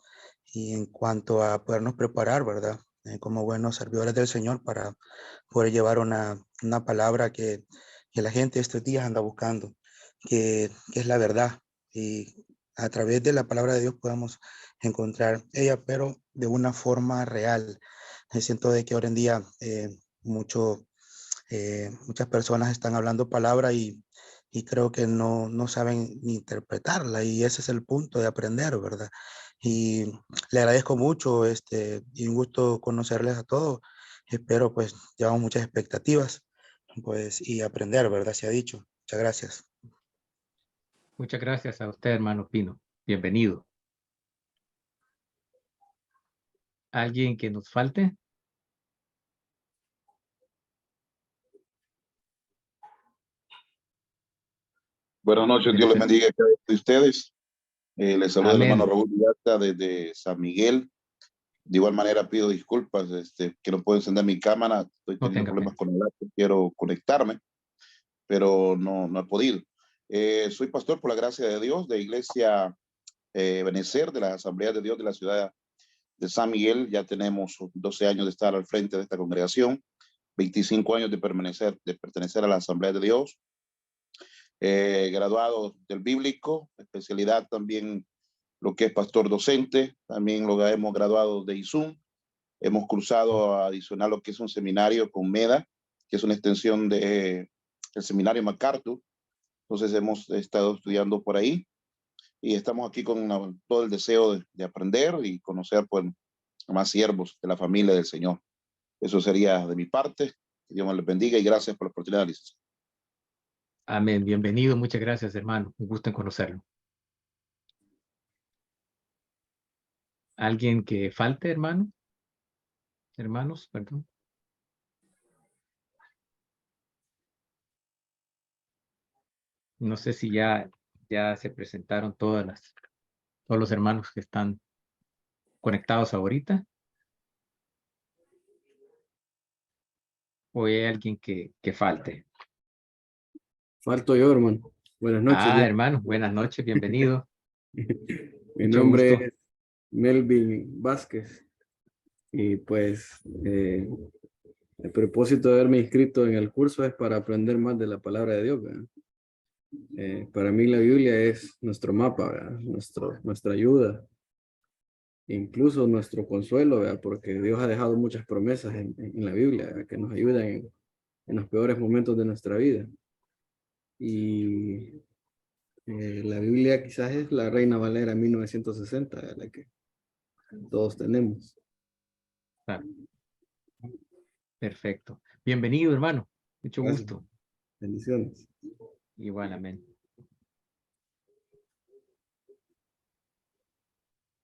y en cuanto a podernos preparar, ¿verdad? Como buenos servidores del Señor para poder llevar una palabra que la gente estos días anda buscando, que es la verdad y a través de la palabra de Dios podemos encontrar ella, pero de una forma real. Siento de que hoy en día muchas personas están hablando palabra y creo que no saben ni interpretarla y ese es el punto de aprender, ¿verdad? Y le agradezco mucho y un gusto conocerles a todos. Espero pues llevamos muchas expectativas pues y aprender, ¿verdad? Se ha dicho. Muchas gracias. Muchas gracias a usted, hermano Pino. Bienvenido. ¿Alguien que nos falte? Buenas noches, Dios les bendiga a cada uno de ustedes. Les saluda el hermano Amén. Raúl Villalta desde San Miguel. De igual manera pido disculpas que no puedo encender mi cámara. Estoy No teniendo tenga problemas pena. con el laptop. Quiero conectarme, pero no he podido. Soy pastor por la gracia de Dios de Iglesia Benecer, de las Asambleas de Dios de la ciudad de San Miguel. Ya tenemos 12 años de estar al frente de esta congregación, 25 años de pertenecer a la Asamblea de Dios. Graduado del bíblico, especialidad también lo que es pastor docente, también lo que hemos graduado de ISUM, hemos cruzado a adicional lo que es un seminario con MEDA, que es una extensión del seminario MacArthur, entonces hemos estado estudiando por ahí y estamos aquí con todo el deseo de aprender y conocer pues, a más siervos de la familia del Señor. Eso sería de mi parte, que Dios me les bendiga y gracias por la oportunidad, licenciado. Amén. Bienvenido. Muchas gracias, hermano. Un gusto en conocerlo. ¿Alguien que falte, hermano? Hermanos, perdón. No sé si ya se presentaron todos los hermanos que están conectados ahorita. ¿O hay alguien que falte? Falto yo, hermano. Buenas noches. Hermano, buenas noches, bienvenido. Mi Mucho nombre gusto. es Melvin Vázquez y pues el propósito de haberme inscrito en el curso es para aprender más de la palabra de Dios, ¿verdad? Para mí la Biblia es nuestro mapa, ¿verdad? Nuestra ayuda, incluso nuestro consuelo, ¿verdad? Porque Dios ha dejado muchas promesas en la Biblia, ¿verdad? Que nos ayudan en los peores momentos de nuestra vida. Y la Biblia quizás es la Reina Valera 1960, la que todos tenemos. Claro. Perfecto. Bienvenido, hermano. Mucho Gracias. gusto. Bendiciones. Igual, amén.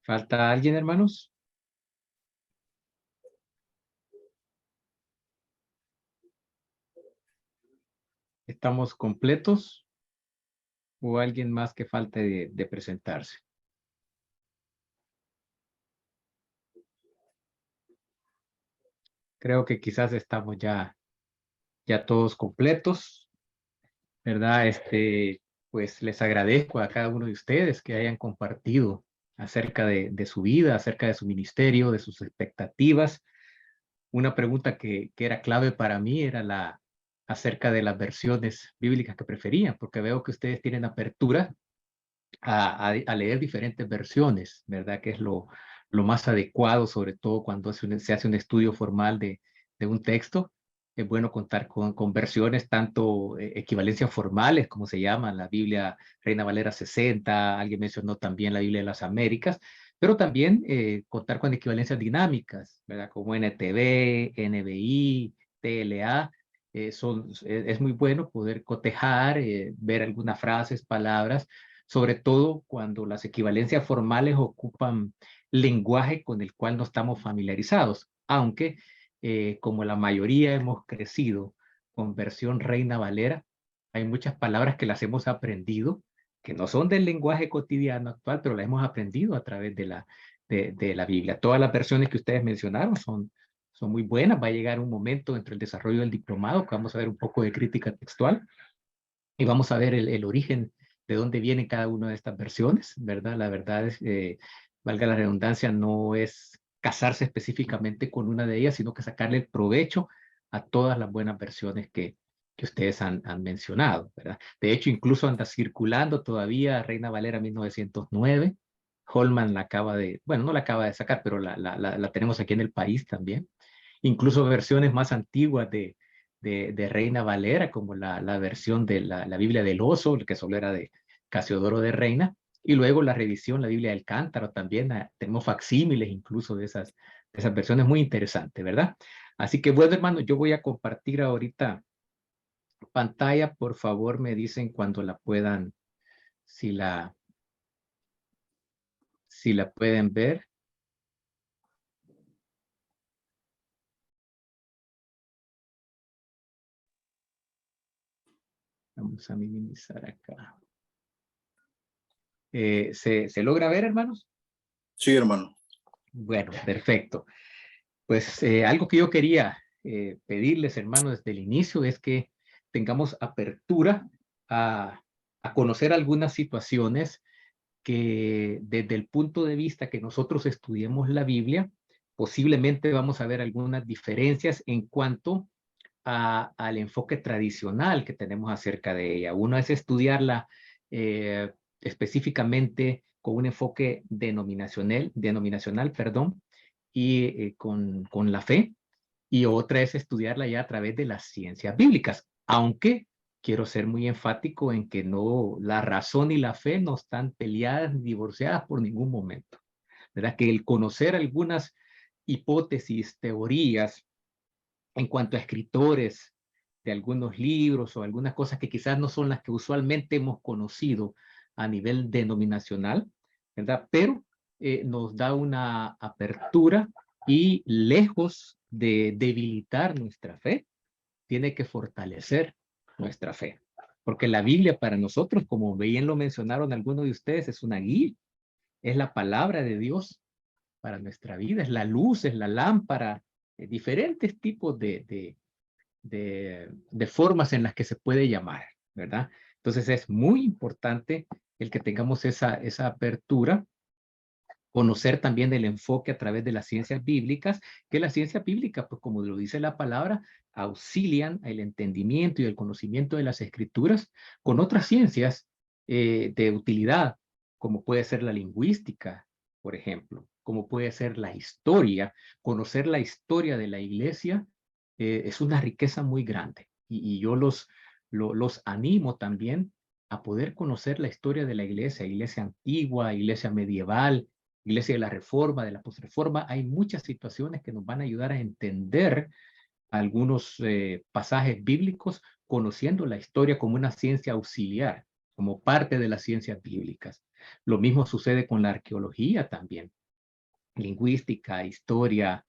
¿Falta alguien, hermanos? ¿Estamos completos? ¿O alguien más que falte de presentarse? Creo que quizás estamos ya todos completos, ¿verdad? Pues les agradezco a cada uno de ustedes que hayan compartido acerca de su vida, acerca de su ministerio, de sus expectativas. Una pregunta que era clave para mí era acerca de las versiones bíblicas que preferían, porque veo que ustedes tienen apertura a leer diferentes versiones, ¿verdad? Que es lo más adecuado, sobre todo cuando se hace un estudio formal de un texto. Es bueno contar con versiones tanto equivalencias formales, como se llama la Biblia Reina Valera 60, alguien mencionó también la Biblia de las Américas, pero también contar con equivalencias dinámicas, ¿verdad? Como NTV, NBI, TLA. Es muy bueno poder cotejar, ver algunas frases, palabras, sobre todo cuando las equivalencias formales ocupan lenguaje con el cual no estamos familiarizados, aunque como la mayoría hemos crecido con versión Reina Valera, hay muchas palabras que las hemos aprendido, que no son del lenguaje cotidiano actual, pero las hemos aprendido a través de la Biblia. Todas las versiones que ustedes mencionaron son muy buenas. Va a llegar un momento dentro del desarrollo del diplomado que vamos a ver un poco de crítica textual y vamos a ver el origen de dónde viene cada una de estas versiones, ¿verdad? La verdad es, valga la redundancia, no es casarse específicamente con una de ellas, sino que sacarle el provecho a todas las buenas versiones que ustedes han mencionado, ¿verdad? De hecho, incluso anda circulando todavía Reina Valera 1909. Holman la acaba de, bueno, no la acaba de sacar, pero la tenemos aquí en el país también. Incluso versiones más antiguas de Reina Valera, como la versión de la Biblia del Oso, que solo era de Casiodoro de Reina, y luego la revisión, la Biblia del Cántaro también, tenemos facsímiles incluso de esas versiones, muy interesantes, ¿verdad? Así que bueno, hermano, yo voy a compartir ahorita pantalla. Por favor, me dicen cuando la puedan, si la pueden ver. Vamos a minimizar acá. ¿Se logra ver, hermanos? Sí, hermano. Bueno, perfecto. Pues algo que yo quería pedirles, hermanos, desde el inicio es que tengamos apertura a conocer algunas situaciones que desde el punto de vista que nosotros estudiemos la Biblia, posiblemente vamos a ver algunas diferencias en cuanto al enfoque tradicional que tenemos acerca de ella. Uno es estudiarla específicamente con un enfoque denominacional, perdón, y con la fe, y otra es estudiarla ya a través de las ciencias bíblicas, aunque quiero ser muy enfático en que no, la razón y la fe no están peleadas ni divorciadas por ningún momento, ¿verdad? Que el conocer algunas hipótesis, teorías, en cuanto a escritores de algunos libros o algunas cosas que quizás no son las que usualmente hemos conocido a nivel denominacional, ¿verdad? Pero nos da una apertura y lejos de debilitar nuestra fe, tiene que fortalecer nuestra fe. Porque la Biblia para nosotros, como bien lo mencionaron algunos de ustedes, es una guía, es la palabra de Dios para nuestra vida, es la luz, es la lámpara, diferentes tipos de formas en las que se puede llamar, ¿verdad? Entonces es muy importante el que tengamos esa apertura, conocer también el enfoque a través de las ciencias bíblicas, que las ciencias bíblicas, pues como lo dice la palabra, auxilian el entendimiento y el conocimiento de las escrituras con otras ciencias de utilidad, como puede ser la lingüística, por ejemplo, como puede ser la historia. Conocer la historia de la iglesia es una riqueza muy grande, y yo los animo también a poder conocer la historia de la iglesia antigua, iglesia medieval, iglesia de la Reforma, de la Posreforma. Hay muchas situaciones que nos van a ayudar a entender algunos pasajes bíblicos, conociendo la historia como una ciencia auxiliar, como parte de las ciencias bíblicas. Lo mismo sucede con la arqueología también. Lingüística, historia,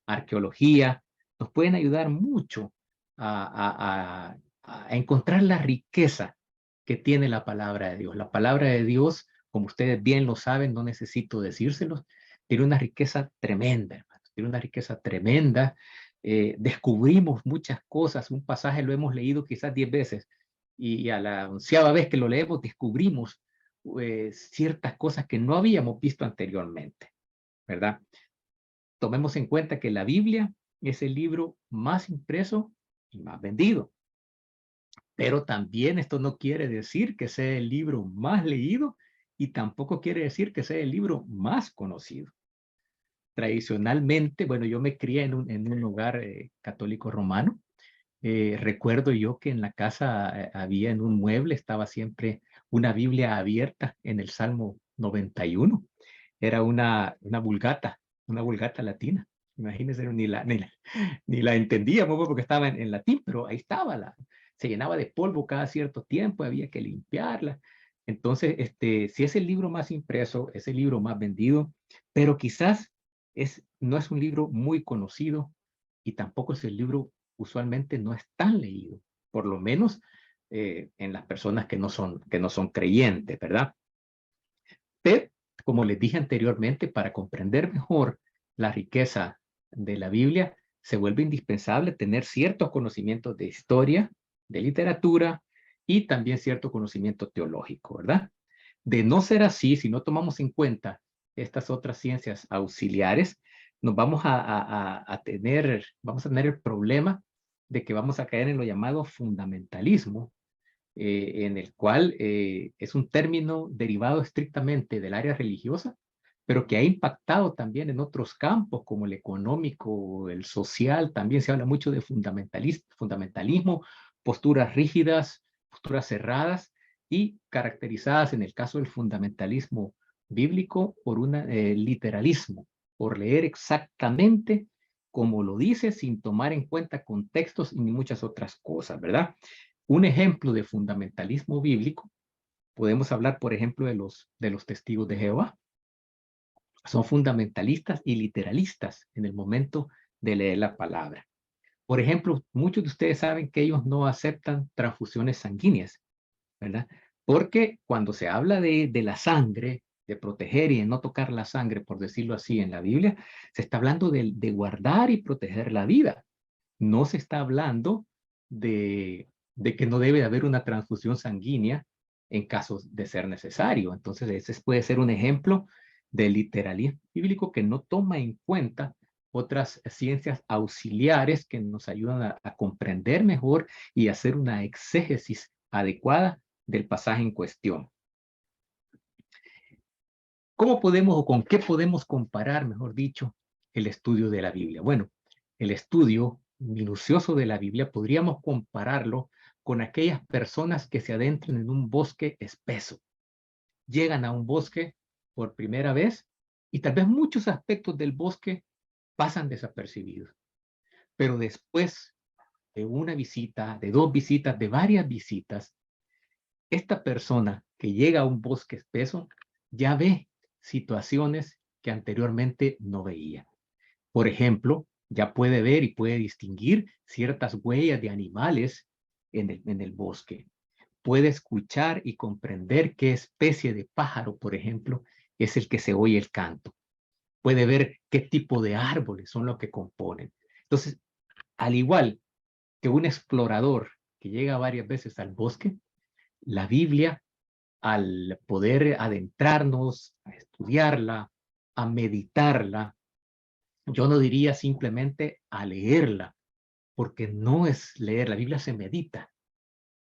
arqueología, nos pueden ayudar mucho a encontrar la riqueza que tiene la palabra de Dios. La palabra de Dios, como ustedes bien lo saben, no necesito decírselos, tiene una riqueza tremenda, hermanos, tiene una riqueza tremenda. Descubrimos muchas cosas. Un pasaje lo hemos leído quizás 10 veces y a la 11ª vez que lo leemos descubrimos ciertas cosas que no habíamos visto anteriormente, ¿verdad? Tomemos en cuenta que la Biblia es el libro más impreso y más vendido. Pero también esto no quiere decir que sea el libro más leído y tampoco quiere decir que sea el libro más conocido. Tradicionalmente, bueno, yo me crié en un hogar católico romano. Recuerdo yo que en la casa había en un mueble, estaba siempre una Biblia abierta en el Salmo 91. era una vulgata latina. Imagínense, ni la entendíamos pues, porque estaba en latín, pero ahí estaba, se llenaba de polvo cada cierto tiempo, había que limpiarla. Entonces, si es el libro más impreso, es el libro más vendido, pero quizás no es un libro muy conocido y tampoco es el libro, usualmente no es tan leído, por lo menos en las personas que no son creyentes, ¿verdad? Pero, como les dije anteriormente, para comprender mejor la riqueza de la Biblia, se vuelve indispensable tener ciertos conocimientos de historia, de literatura y también cierto conocimiento teológico, ¿verdad? De no ser así, si no tomamos en cuenta estas otras ciencias auxiliares, nos vamos a tener el problema de que vamos a caer en lo llamado fundamentalismo, en el cual es un término derivado estrictamente del área religiosa, pero que ha impactado también en otros campos como el económico, el social. También se habla mucho de fundamentalismo, posturas rígidas, posturas cerradas y caracterizadas en el caso del fundamentalismo bíblico por un literalismo, por leer exactamente como lo dice sin tomar en cuenta contextos y ni muchas otras cosas, ¿verdad? Un ejemplo de fundamentalismo bíblico, podemos hablar, por ejemplo, de los testigos de Jehová. Son fundamentalistas y literalistas en el momento de leer la palabra. Por ejemplo, muchos de ustedes saben que ellos no aceptan transfusiones sanguíneas, ¿verdad? Porque cuando se habla de la sangre, de proteger y de no tocar la sangre, por decirlo así, en la Biblia, se está hablando de guardar y proteger la vida. No se está hablando de que no debe haber una transfusión sanguínea en caso de ser necesario. Entonces, ese puede ser un ejemplo de literalismo bíblico que no toma en cuenta otras ciencias auxiliares que nos ayudan a comprender mejor y hacer una exégesis adecuada del pasaje en cuestión. ¿Cómo podemos o con qué podemos comparar, mejor dicho, el estudio de la Biblia? Bueno, el estudio minucioso de la Biblia podríamos compararlo con aquellas personas que se adentran en un bosque espeso. Llegan a un bosque por primera vez y tal vez muchos aspectos del bosque pasan desapercibidos. Pero después de una visita, de 2 visitas, de varias visitas, esta persona que llega a un bosque espeso ya ve situaciones que anteriormente no veía. Por ejemplo, ya puede ver y puede distinguir ciertas huellas de animales en el bosque. Puede escuchar y comprender qué especie de pájaro, por ejemplo, es el que se oye el canto. Puede ver qué tipo de árboles son los que componen. Entonces, al igual que un explorador que llega varias veces al bosque, la Biblia, al poder adentrarnos, a estudiarla, a meditarla, yo no diría simplemente a leerla, porque no es leer, la Biblia se medita,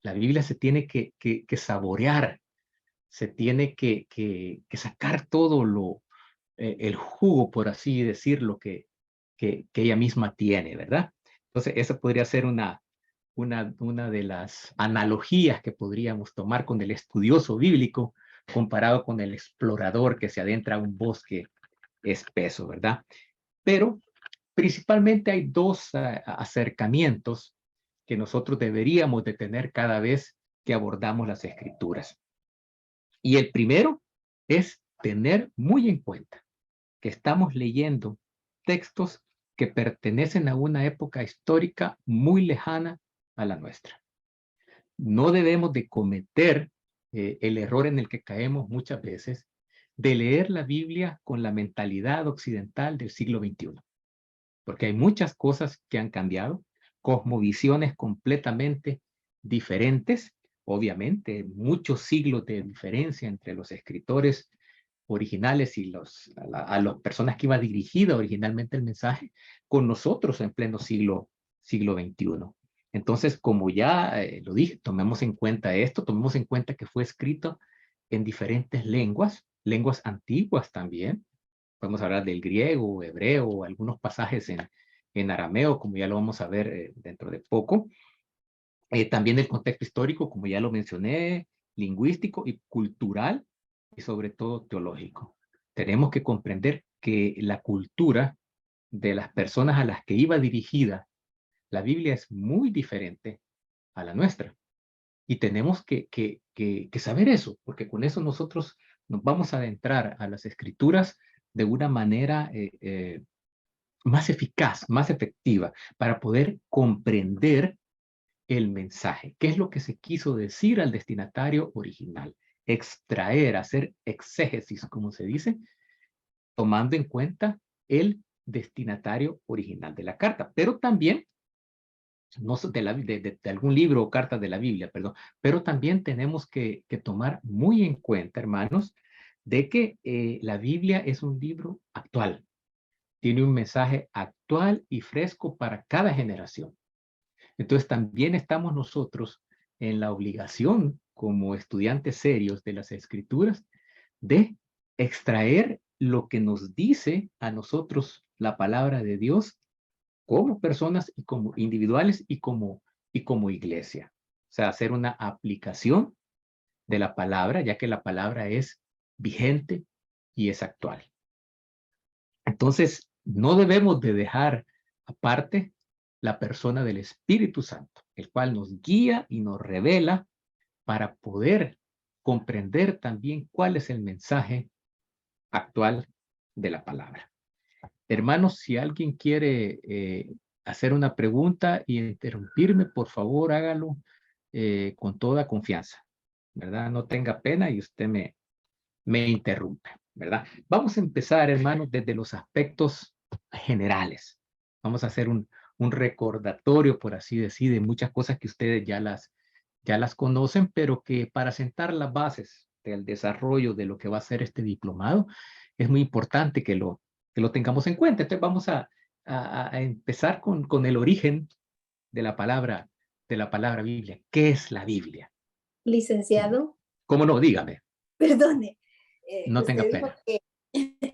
la Biblia se tiene que saborear, se tiene que sacar todo el jugo, por así decirlo, que ella misma tiene, ¿verdad? Entonces, esa podría ser una de las analogías que podríamos tomar con el estudioso bíblico comparado con el explorador que se adentra a un bosque espeso, ¿verdad? Pero principalmente hay 2 acercamientos que nosotros deberíamos de tener cada vez que abordamos las escrituras. Y el primero es tener muy en cuenta que estamos leyendo textos que pertenecen a una época histórica muy lejana a la nuestra. No debemos de cometer el error en el que caemos muchas veces de leer la Biblia con la mentalidad occidental del siglo XXI, porque hay muchas cosas que han cambiado, cosmovisiones completamente diferentes, obviamente muchos siglos de diferencia entre los escritores originales y a las personas que iba dirigida originalmente el mensaje, con nosotros en pleno siglo XXI. Entonces, como ya lo dije, tomemos en cuenta esto, tomemos en cuenta que fue escrito en diferentes lenguas antiguas también. Podemos hablar del griego, hebreo, algunos pasajes en arameo, como ya lo vamos a ver dentro de poco. También el contexto histórico, como ya lo mencioné, lingüístico y cultural, y sobre todo teológico. tenemos que comprender que la cultura de las personas a las que iba dirigida la Biblia es muy diferente a la nuestra. Y tenemos que saber eso, porque con eso nosotros nos vamos a adentrar a las escrituras de una manera más eficaz, más efectiva, para poder comprender el mensaje. ¿Qué es lo que se quiso decir al destinatario original? Extraer, hacer exégesis, como se dice, tomando en cuenta el destinatario original de la carta, pero también no de algún libro o carta de la Biblia, perdón, pero también tenemos que tomar muy en cuenta, hermanos, de que la Biblia es un libro actual, tiene un mensaje actual y fresco para cada generación. Entonces también estamos nosotros en la obligación, como estudiantes serios de las Escrituras, de extraer lo que nos dice a nosotros la palabra de Dios como personas y como individuales y como iglesia. O sea, hacer una aplicación de la palabra, ya que la palabra es vigente y es actual. Entonces, no debemos de dejar aparte la persona del Espíritu Santo, el cual nos guía y nos revela para poder comprender también cuál es el mensaje actual de la palabra. Hermanos, si alguien quiere hacer una pregunta y interrumpirme, por favor, hágalo con toda confianza, ¿verdad? No tenga pena y usted me interrumpe, ¿verdad? Vamos a empezar, hermanos, desde los aspectos generales. Vamos a hacer un recordatorio, por así decir, de muchas cosas que ustedes ya las conocen, pero que para sentar las bases del desarrollo de lo que va a ser este diplomado, es muy importante que lo tengamos en cuenta. Entonces vamos a empezar con el origen de la palabra Biblia. ¿Qué es la Biblia? Licenciado, ¿Cómo no? Dígame. perdone. No tenga pena.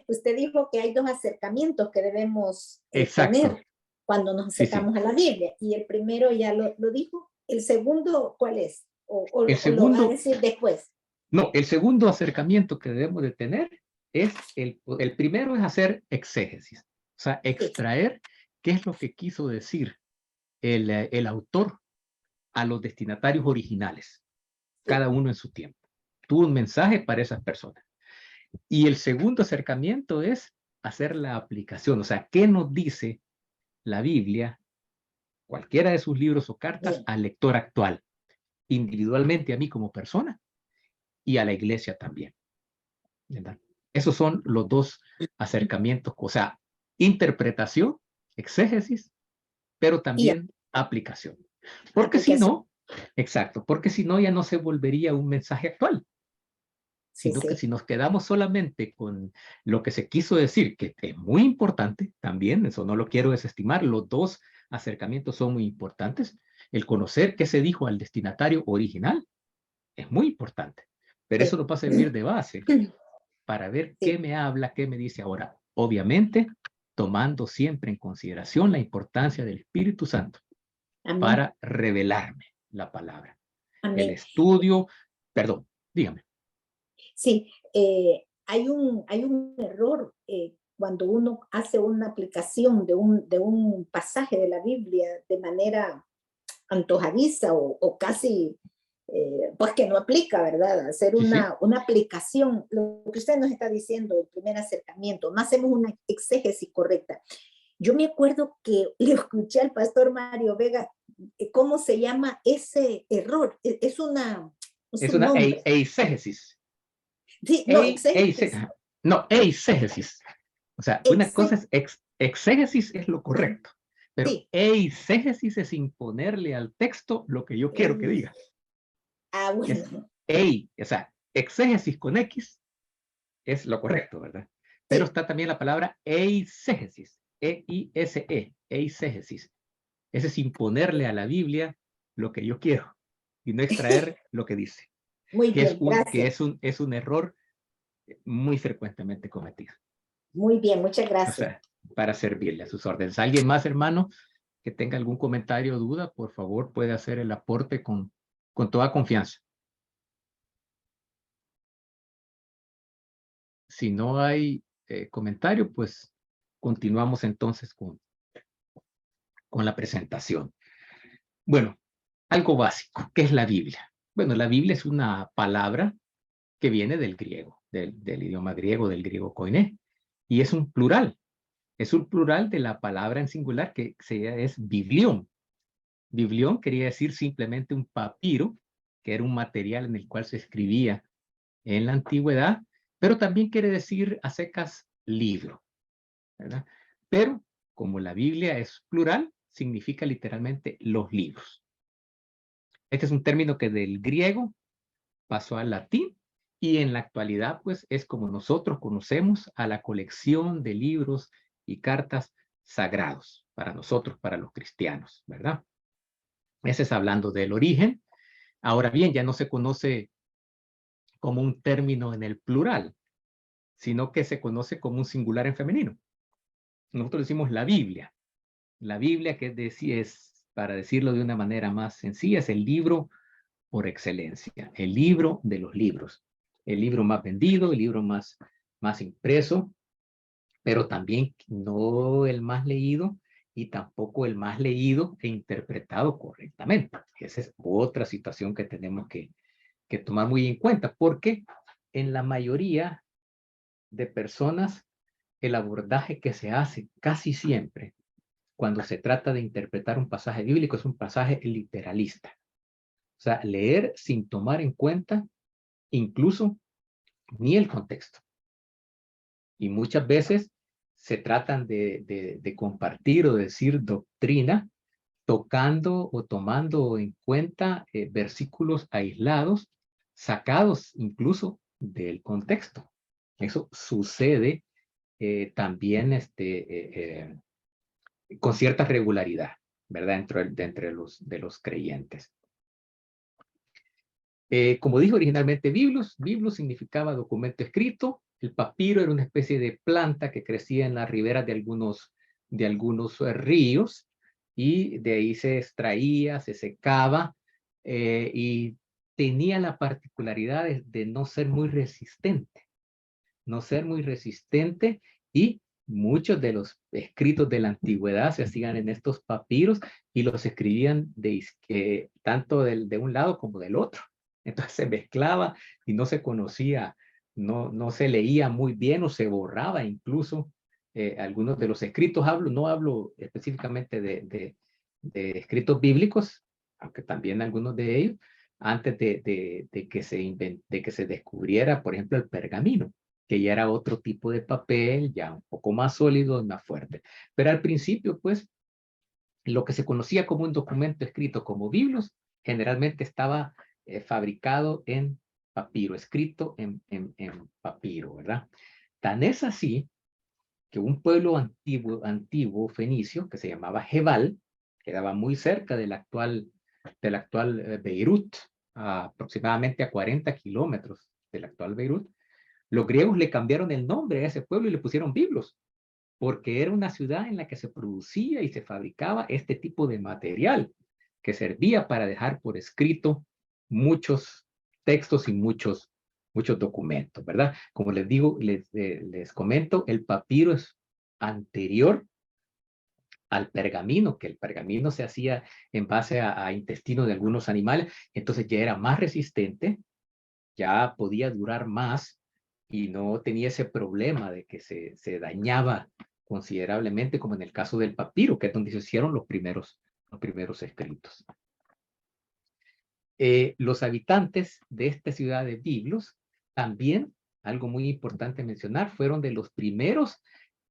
Usted dijo que hay dos acercamientos que debemos Exacto. tener cuando nos acercamos a la Biblia. Y el primero ya lo dijo. ¿El segundo cuál es? ¿O lo va a decir después? No, el segundo acercamiento que debemos de tener es el primero es hacer exégesis. O sea, extraer qué es lo que quiso decir el autor a los destinatarios originales, cada uno en su tiempo. Tuvo un mensaje para esas personas. Y el segundo acercamiento es hacer la aplicación. O sea, ¿qué nos dice la Biblia, cualquiera de sus libros o cartas, al lector actual? Individualmente a mí como persona y a la iglesia también, ¿verdad? Esos son los dos acercamientos, o sea, interpretación, exégesis, pero también aplicación. Porque si no, exacto, porque si no ya no se volvería un mensaje actual, sino que si nos quedamos solamente con lo que se quiso decir, que es muy importante también, eso no lo quiero desestimar, los dos acercamientos son muy importantes, el conocer qué se dijo al destinatario original es muy importante, pero eso nos va a servir de base para ver qué me habla, qué me dice ahora. Obviamente, tomando siempre en consideración la importancia del Espíritu Santo para revelarme la palabra. El estudio, perdón, dígame. Sí, hay un error cuando uno hace una aplicación de un pasaje de la Biblia de manera antojadiza o casi, pues que no aplica, ¿verdad? Hacer una aplicación, lo que usted nos está diciendo, el primer acercamiento, no hacemos una exégesis correcta. Yo me acuerdo que le escuché al pastor Mario Vega, ¿cómo se llama ese error? Es una eisegesis. Sí, no, exégesis. No, eisegesis. O sea, una cosa es exégesis es lo correcto, pero eisegesis es imponerle al texto lo que yo quiero que diga. Ah, bueno. O sea, exégesis con X es lo correcto, ¿verdad? Pero está también la palabra eisegesis, E-I-S-E, eisegesis. Ese es imponerle a la Biblia lo que yo quiero y no extraer lo que dice. Muy bien, gracias. Que es un error muy frecuentemente cometido. Muy bien, muchas gracias. O sea, para servirle a sus órdenes. ¿Alguien más, hermano, que tenga algún comentario o duda? Por favor, puede hacer el aporte con toda confianza. si no hay comentario, pues continuamos entonces con la presentación. Bueno, algo básico. ¿Qué es la Biblia? Bueno, la Biblia es una palabra que viene del griego, del idioma griego, del griego koiné, y es un plural. Es un plural de la palabra en singular que es biblión. Biblión quería decir simplemente un papiro, que era un material en el cual se escribía en la antigüedad, pero también quiere decir a secas libro, ¿verdad? Pero como la Biblia es plural, significa literalmente los libros. Este es un término que del griego pasó al latín y en la actualidad pues es como nosotros conocemos a la colección de libros y cartas sagrados para nosotros, para los cristianos, ¿verdad? Ese es hablando del origen. Ahora bien, ya no se conoce como un término en el plural, sino que se conoce como un singular en femenino. Nosotros decimos la Biblia. La Biblia, que es, para decirlo de una manera más sencilla, es el libro por excelencia, el libro de los libros, el libro más vendido, el libro más impreso, pero también no el más leído y tampoco el más leído e interpretado correctamente. Esa es otra situación que tenemos que tomar muy en cuenta, porque en la mayoría de personas el abordaje que se hace casi siempre cuando se trata de interpretar un pasaje bíblico es un pasaje literalista. O sea, leer sin tomar en cuenta incluso ni el contexto. Y muchas veces se tratan de compartir o decir doctrina tocando o tomando en cuenta versículos aislados, sacados incluso del contexto. Eso sucede también con cierta regularidad, ¿verdad? Entre los creyentes. Como dije originalmente, biblos significaba documento escrito. El papiro era una especie de planta que crecía en las riberas de algunos ríos y de ahí se extraía, se secaba y tenía la particularidad de no ser muy resistente. No ser muy resistente y muchos de los escritos de la antigüedad se hacían en estos papiros y los escribían tanto de un lado como del otro. Entonces se mezclaba y no se conocía, no se leía muy bien o se borraba incluso algunos de los escritos. No hablo específicamente de escritos bíblicos, aunque también algunos de ellos, antes de que se descubriera, por ejemplo, el pergamino, que ya era otro tipo de papel, ya un poco más sólido y más fuerte. Pero al principio, pues, lo que se conocía como un documento escrito como biblos, generalmente estaba fabricado en papiro, escrito en papiro, ¿verdad? Tan es así que un pueblo antiguo fenicio, que se llamaba Jebal, quedaba muy cerca del actual Beirut, aproximadamente a 40 kilómetros del actual Beirut, los griegos le cambiaron el nombre a ese pueblo y le pusieron Biblos, porque era una ciudad en la que se producía y se fabricaba este tipo de material que servía para dejar por escrito muchos textos y muchos documentos, ¿verdad? Como les digo, les comento, el papiro es anterior al pergamino, que el pergamino se hacía en base a intestino de algunos animales, entonces ya era más resistente, ya podía durar más y no tenía ese problema de que se dañaba considerablemente, como en el caso del papiro, que es donde se hicieron los primeros escritos. Los habitantes de esta ciudad de Biblos, también, algo muy importante mencionar, fueron de los primeros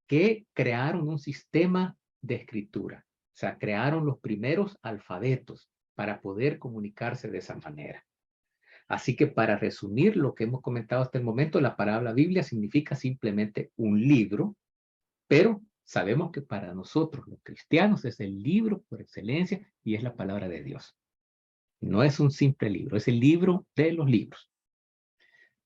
que crearon un sistema de escritura. O sea, crearon los primeros alfabetos para poder comunicarse de esa manera. Así que para resumir lo que hemos comentado hasta el momento, la palabra Biblia significa simplemente un libro, pero sabemos que para nosotros los cristianos es el libro por excelencia y es la palabra de Dios. No es un simple libro, es el libro de los libros.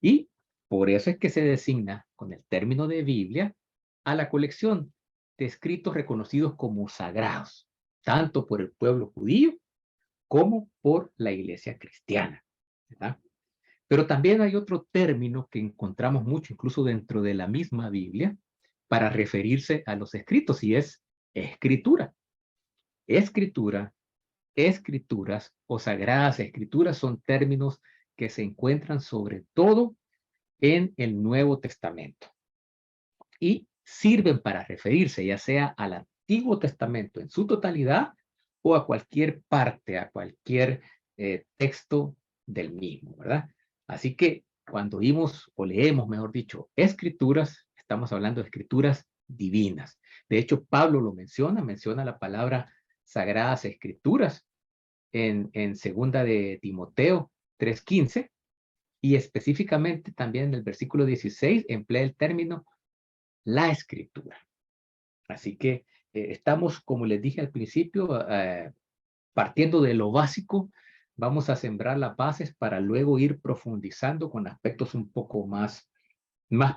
Y por eso es que se designa con el término de Biblia a la colección de escritos reconocidos como sagrados, tanto por el pueblo judío como por la iglesia cristiana, ¿verdad? Pero también hay otro término que encontramos mucho, incluso dentro de la misma Biblia, para referirse a los escritos, y es escritura. Escritura, escrituras o sagradas escrituras son términos que se encuentran sobre todo en el Nuevo Testamento y sirven para referirse ya sea al Antiguo Testamento en su totalidad o a cualquier parte, a cualquier texto del mismo, ¿verdad? Así que cuando oímos o leemos, mejor dicho, escrituras, estamos hablando de escrituras divinas. De hecho, Pablo lo menciona la palabra sagradas escrituras en segunda de Timoteo 3:15 y específicamente también en el versículo 16 emplea el término la escritura. Así que estamos, como les dije al principio, partiendo de lo básico, vamos a sembrar las bases para luego ir profundizando con aspectos un poco más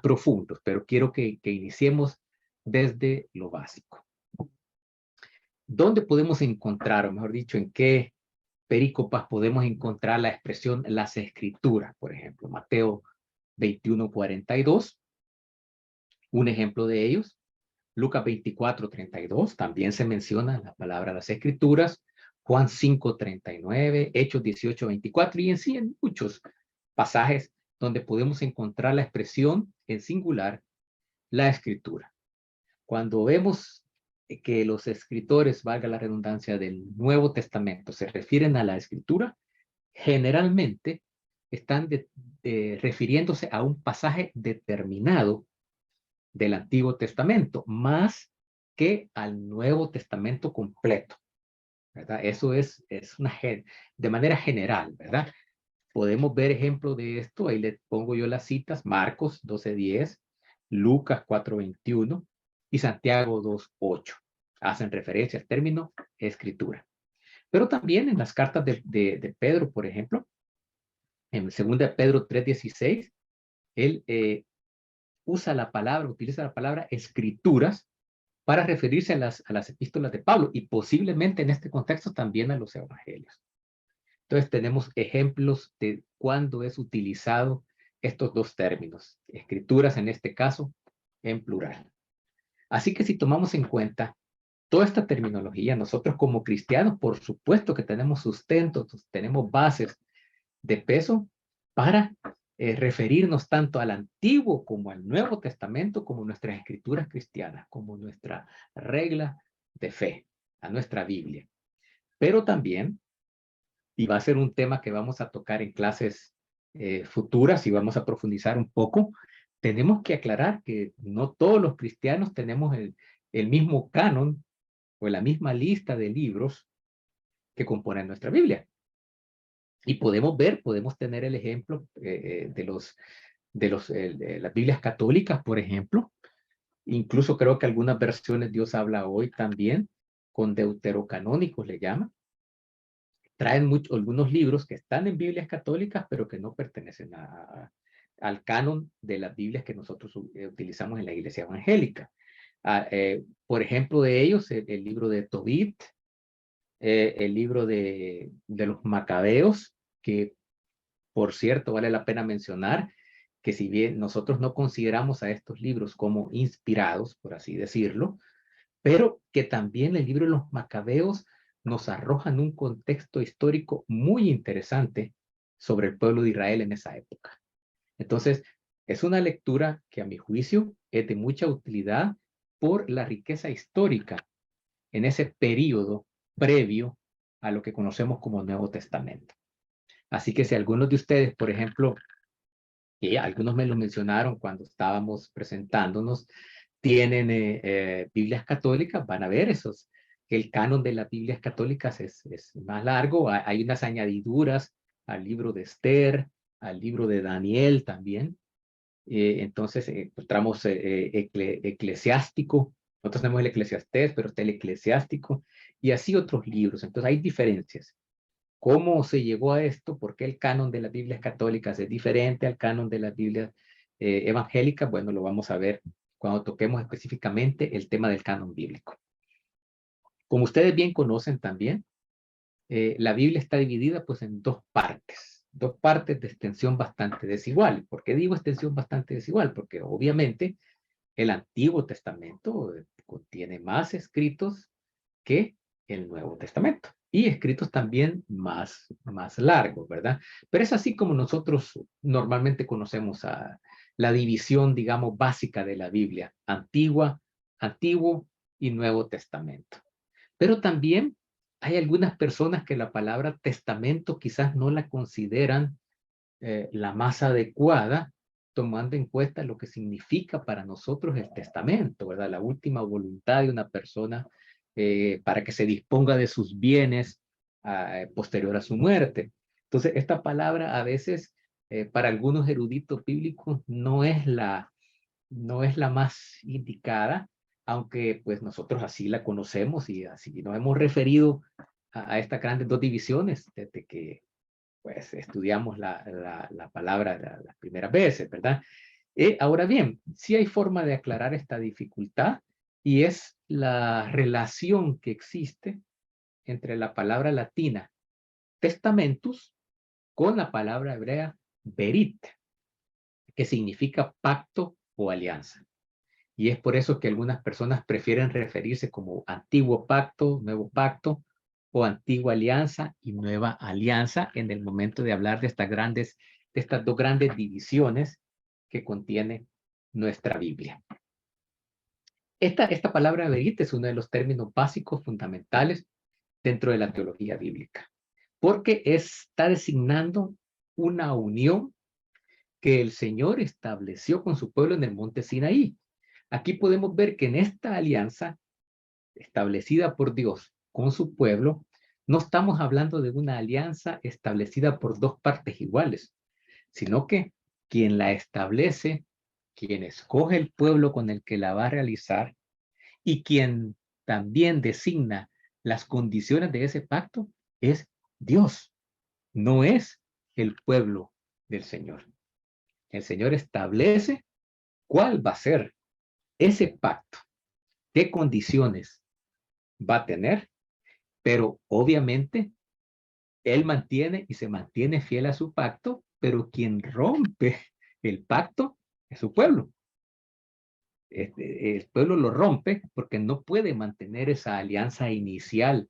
profundos, pero quiero que iniciemos desde lo básico. ¿Dónde podemos encontrar, o mejor dicho, en qué perícopas podemos encontrar la expresión las escrituras? Por ejemplo, Mateo 21:42, un ejemplo de ellos. Lucas 24:32, también se menciona la palabra las escrituras. Juan 5:39, Hechos 18:24, y en sí en muchos pasajes donde podemos encontrar la expresión en singular, la escritura. Cuando vemos que los escritores, valga la redundancia, del Nuevo Testamento se refieren a la escritura, generalmente están refiriéndose a un pasaje determinado del Antiguo Testamento, más que al Nuevo Testamento completo, ¿verdad? Eso es de manera general, ¿verdad? Podemos ver ejemplo de esto, ahí le pongo yo las citas, Marcos 12:10, Lucas 4:21 y Santiago 2:8. Hacen referencia al término escritura. Pero también en las cartas de Pedro, por ejemplo, en 2 Pedro 3:16, él utiliza la palabra escrituras para referirse a las epístolas de Pablo y posiblemente en este contexto también a los evangelios. Entonces tenemos ejemplos de cuándo es utilizado estos dos términos, escrituras en este caso en plural. Así que si tomamos en cuenta toda esta terminología, nosotros como cristianos, por supuesto que tenemos sustento, tenemos bases de peso para referirnos tanto al Antiguo como al Nuevo Testamento, como nuestras escrituras cristianas, como nuestra regla de fe, a nuestra Biblia. Pero también, y va a ser un tema que vamos a tocar en clases futuras y vamos a profundizar un poco, tenemos que aclarar que no todos los cristianos tenemos el mismo canon o la misma lista de libros que componen nuestra Biblia. Y podemos tener el ejemplo de las Biblias católicas, por ejemplo. Incluso creo que algunas versiones Dios habla hoy también, con deuterocanónicos le llaman. Traen algunos libros que están en Biblias católicas, pero que no pertenecen al canon de las Biblias que nosotros utilizamos en la iglesia evangélica. Por ejemplo, de ellos, el libro de Tobit, el libro de los Macabeos, que por cierto vale la pena mencionar que si bien nosotros no consideramos a estos libros como inspirados, por así decirlo, pero que también el libro de los Macabeos nos arrojan un contexto histórico muy interesante sobre el pueblo de Israel en esa época. Entonces, es una lectura que a mi juicio es de mucha utilidad por la riqueza histórica en ese periodo previo a lo que conocemos como Nuevo Testamento. Así que si algunos de ustedes, por ejemplo, y algunos me lo mencionaron cuando estábamos presentándonos, tienen Biblias católicas, van a ver que el canon de las Biblias católicas es más largo, hay unas añadiduras al libro de Esther, al libro de Daniel también. Entonces encontramos eclesiástico, nosotros tenemos el Eclesiastés, pero está el eclesiástico, y así otros libros. Entonces hay diferencias. ¿Cómo se llegó a esto? ¿Por qué el canon de las Biblias católicas es diferente al canon de las Biblias evangélicas? Bueno, lo vamos a ver cuando toquemos específicamente el tema del canon bíblico. Como ustedes bien conocen también, la Biblia está dividida pues en dos partes, dos partes de extensión bastante desigual. ¿Por qué digo extensión bastante desigual? Porque obviamente el Antiguo Testamento contiene más escritos que el Nuevo Testamento. Y escritos también más largos, ¿verdad? Pero es así como nosotros normalmente conocemos a la división, digamos, básica de la Biblia. Antiguo y Nuevo Testamento. Pero también hay algunas personas que la palabra testamento quizás no la consideran la más adecuada, tomando en cuenta lo que significa para nosotros el testamento, ¿verdad? La última voluntad de una persona para que se disponga de sus bienes posterior a su muerte. Entonces, esta palabra a veces para algunos eruditos bíblicos no es la más indicada, aunque pues nosotros así la conocemos y así nos hemos referido a estas grandes dos divisiones desde que pues estudiamos la palabra las primeras veces, ¿verdad? Ahora bien, sí hay forma de aclarar esta dificultad y es la relación que existe entre la palabra latina testamentus con la palabra hebrea berit, que significa pacto o alianza. Y es por eso que algunas personas prefieren referirse como antiguo pacto, nuevo pacto, o antigua alianza y nueva alianza en el momento de hablar de estas dos grandes divisiones que contiene nuestra Biblia. Esta palabra berit es uno de los términos básicos fundamentales dentro de la teología bíblica, porque está designando una unión que el Señor estableció con su pueblo en el monte Sinaí. Aquí podemos ver que en esta alianza establecida por Dios con su pueblo, no estamos hablando de una alianza establecida por dos partes iguales, sino que quien la establece, quien escoge el pueblo con el que la va a realizar y quien también designa las condiciones de ese pacto es Dios, no es el pueblo del Señor. El Señor establece cuál va a ser ese pacto, qué condiciones va a tener, pero obviamente Él mantiene y se mantiene fiel a su pacto, pero quien rompe el pacto es su pueblo. El pueblo lo rompe porque no puede mantener esa alianza inicial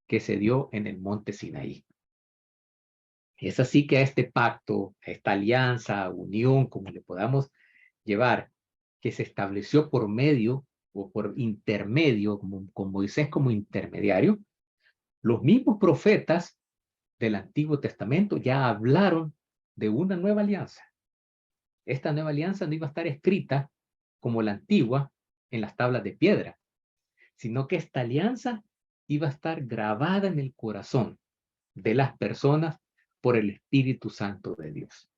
que se dio en el monte Sinaí. Es así que a este pacto, a esta alianza, unión, como le podamos llevar, que se estableció por medio o por intermedio, con Moisés como intermediario, los mismos profetas del Antiguo Testamento ya hablaron de una nueva alianza. Esta nueva alianza no iba a estar escrita como la antigua en las tablas de piedra, sino que esta alianza iba a estar grabada en el corazón de las personas por el Espíritu Santo de Dios.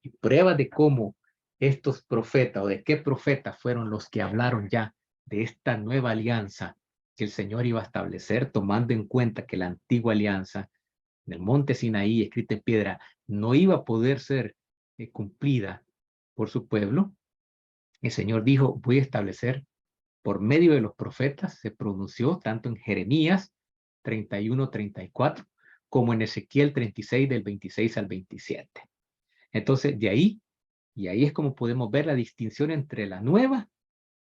Y prueba de cómo estos profetas o de qué profetas fueron los que hablaron ya de esta nueva alianza que el Señor iba a establecer, tomando en cuenta que la antigua alianza en el monte Sinaí, escrita en piedra, no iba a poder ser cumplida por su pueblo. El Señor dijo, voy a establecer por medio de los profetas, se pronunció tanto en Jeremías 31-34 como en Ezequiel 36 del 26 al 27. Entonces, de ahí, y ahí es como podemos ver la distinción entre la nueva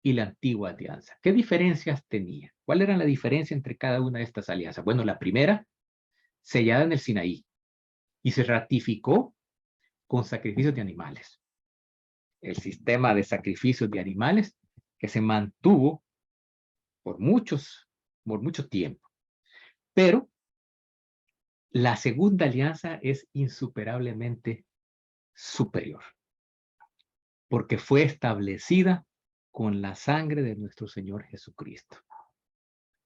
y la antigua alianza. ¿Qué diferencias tenía? ¿Cuál era la diferencia entre cada una de estas alianzas? Bueno, la primera, sellada en el Sinaí, y se ratificó con sacrificios de animales. El sistema de sacrificios de animales que se mantuvo por mucho tiempo. Pero la segunda alianza es insuperablemente superior, porque fue establecida con la sangre de nuestro Señor Jesucristo.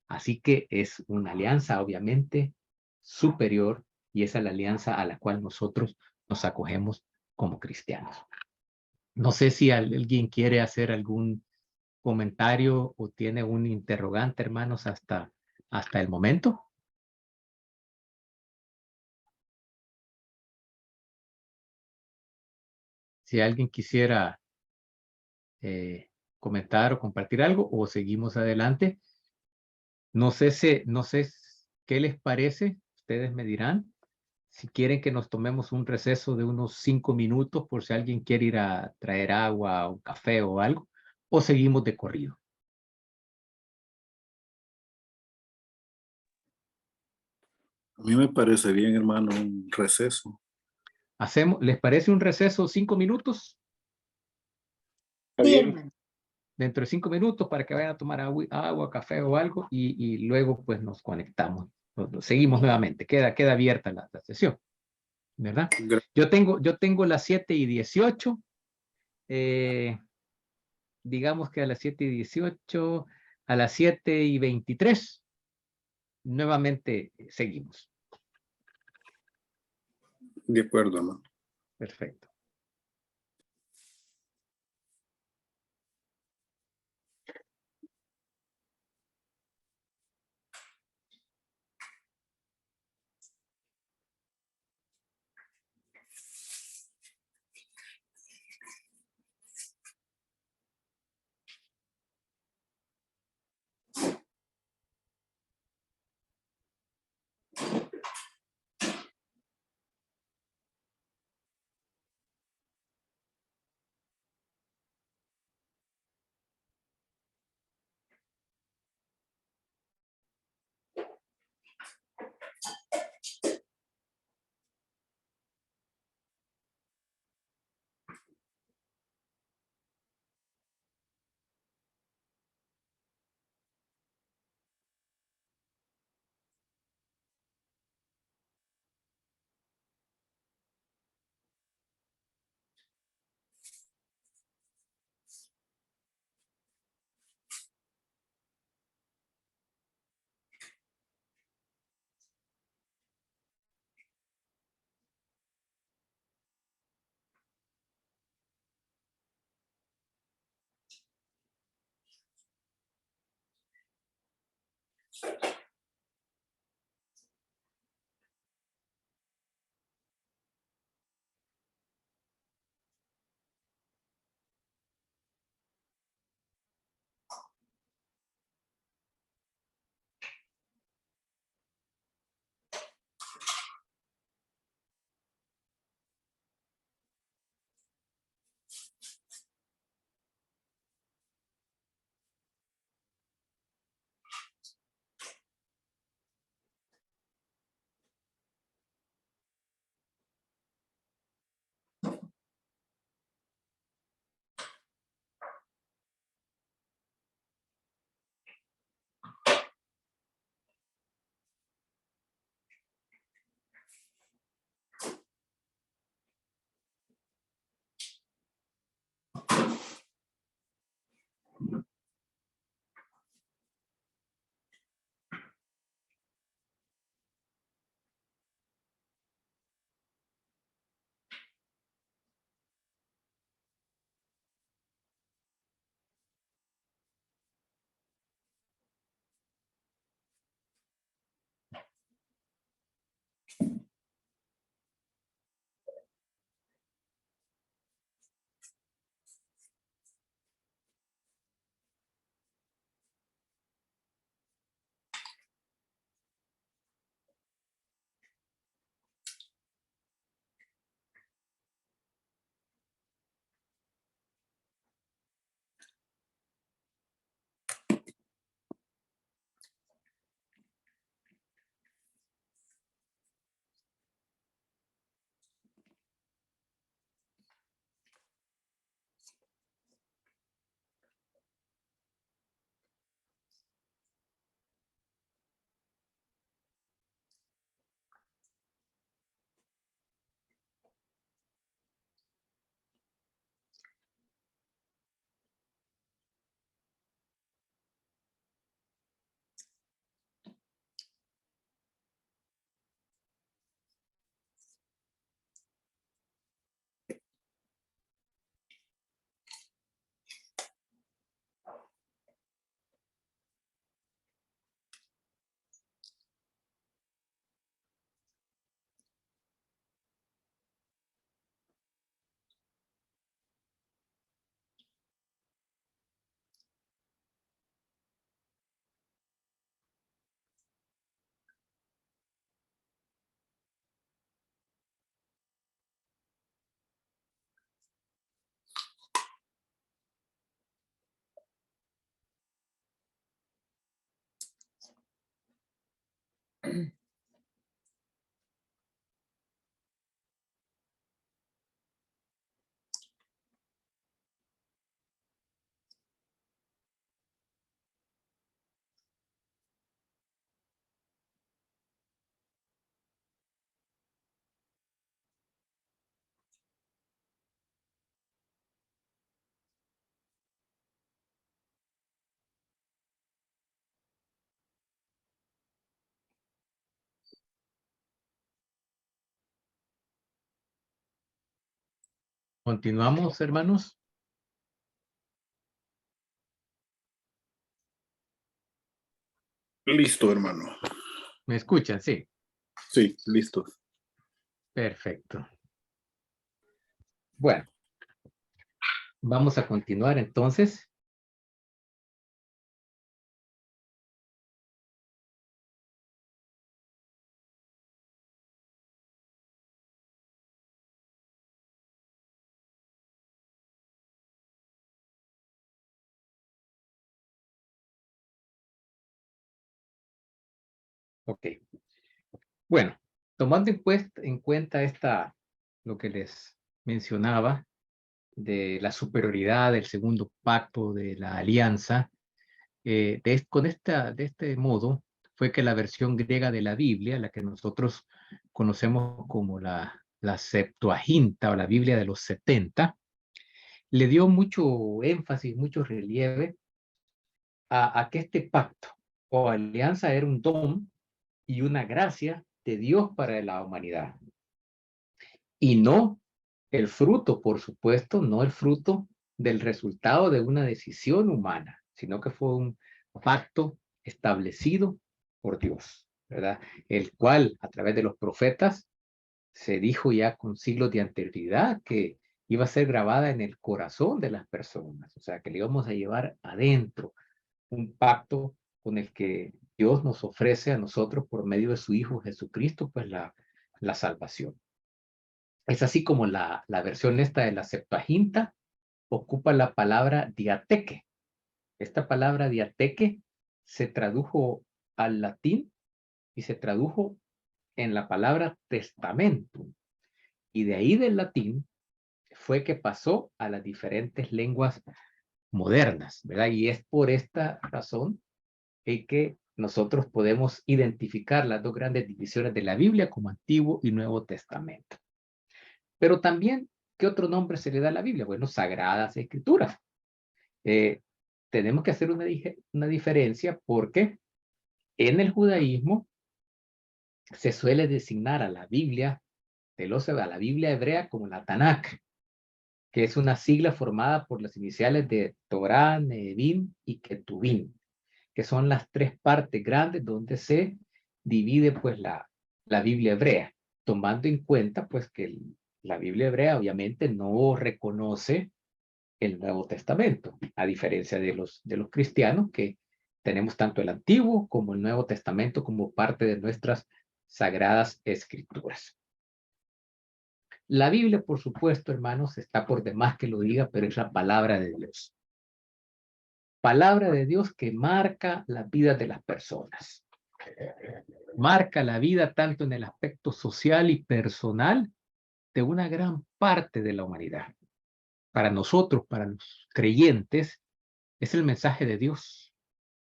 Así que es una alianza obviamente superior y esa es la alianza a la cual nosotros nos acogemos como cristianos. No sé si alguien quiere hacer algún comentario o tiene un interrogante, hermanos, hasta el momento. Si alguien quisiera comentar o compartir algo o seguimos adelante. No sé qué les parece, ustedes me dirán, Si quieren que nos tomemos un receso de unos 5 minutos por si alguien quiere ir a traer agua o café o algo, o seguimos de corrido. A mí me parece bien, hermano, un receso. ¿Les parece un receso 5 minutos? Está Sí, bien. hermano. Dentro de 5 minutos para que vayan a tomar agua, café o algo y luego pues nos conectamos. Seguimos nuevamente. Queda abierta la sesión, ¿verdad? Yo tengo las 7:18. Digamos que a las 7:18, a las 7:23, nuevamente seguimos. De acuerdo, hermano. Perfecto. Continuamos, hermanos. Listo, hermano. ¿Me escuchan? Sí. Sí, listo. Perfecto. Bueno, vamos a continuar entonces. Ok. Bueno, tomando en cuenta lo que les mencionaba de la superioridad del segundo pacto de la alianza, de este modo fue que la versión griega de la Biblia, la que nosotros conocemos como la Septuaginta o la Biblia de los 70, le dio mucho énfasis, mucho relieve a que este pacto o alianza era un don y una gracia de Dios para la humanidad. Y no el fruto, por supuesto, no el fruto del resultado de una decisión humana, sino que fue un pacto establecido por Dios, ¿verdad? El cual, a través de los profetas, se dijo ya con siglos de anterioridad que iba a ser grabada en el corazón de las personas, o sea, que le íbamos a llevar adentro un pacto con el que Dios nos ofrece a nosotros por medio de su Hijo Jesucristo, pues la salvación. Es así como la versión esta de la Septuaginta ocupa la palabra diateque. Esta palabra diateque se tradujo al latín y se tradujo en la palabra testamento. Y de ahí del latín fue que pasó a las diferentes lenguas modernas, ¿verdad? Y es por esta razón que nosotros podemos identificar las dos grandes divisiones de la Biblia como Antiguo y Nuevo Testamento. Pero también, ¿qué otro nombre se le da a la Biblia? Bueno, Sagradas Escrituras. Tenemos que hacer una diferencia porque en el judaísmo se suele designar a la Biblia, a la Biblia hebrea como la Tanakh, que es una sigla formada por las iniciales de Torah, Nevi'im y Ketuvim, que son las tres partes grandes donde se divide pues la Biblia hebrea, tomando en cuenta pues que la Biblia hebrea obviamente no reconoce el Nuevo Testamento, a diferencia de los cristianos que tenemos tanto el Antiguo como el Nuevo Testamento como parte de nuestras sagradas escrituras. La Biblia, por supuesto, hermanos, está por demás que lo diga, pero es la palabra de Dios. Palabra de Dios que marca la vida de las personas. Marca la vida tanto en el aspecto social y personal de una gran parte de la humanidad. Para nosotros, para los creyentes, es el mensaje de Dios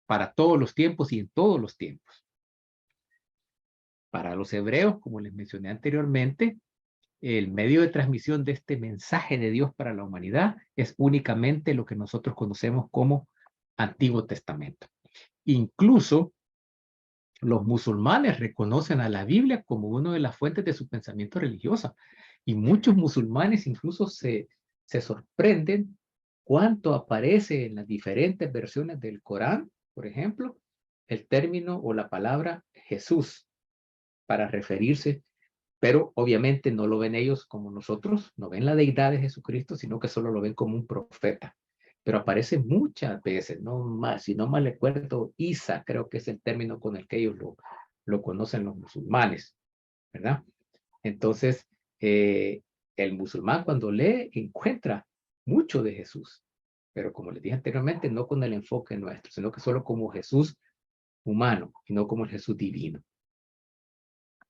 para todos los tiempos y en todos los tiempos. Para los hebreos, como les mencioné anteriormente, el medio de transmisión de este mensaje de Dios para la humanidad es únicamente lo que nosotros conocemos como Antiguo Testamento. Incluso los musulmanes reconocen a la Biblia como una de las fuentes de su pensamiento religioso. Y muchos musulmanes incluso se sorprenden cuánto aparece en las diferentes versiones del Corán, por ejemplo, el término o la palabra Jesús para referirse, pero obviamente no lo ven ellos como nosotros, no ven la deidad de Jesucristo, sino que solo lo ven como un profeta. Pero aparece muchas veces, si no mal recuerdo, Isa, creo que es el término con el que ellos lo conocen los musulmanes, ¿verdad? Entonces, el musulmán cuando lee encuentra mucho de Jesús, pero como les dije anteriormente, no con el enfoque nuestro, sino que solo como Jesús humano y no como el Jesús divino.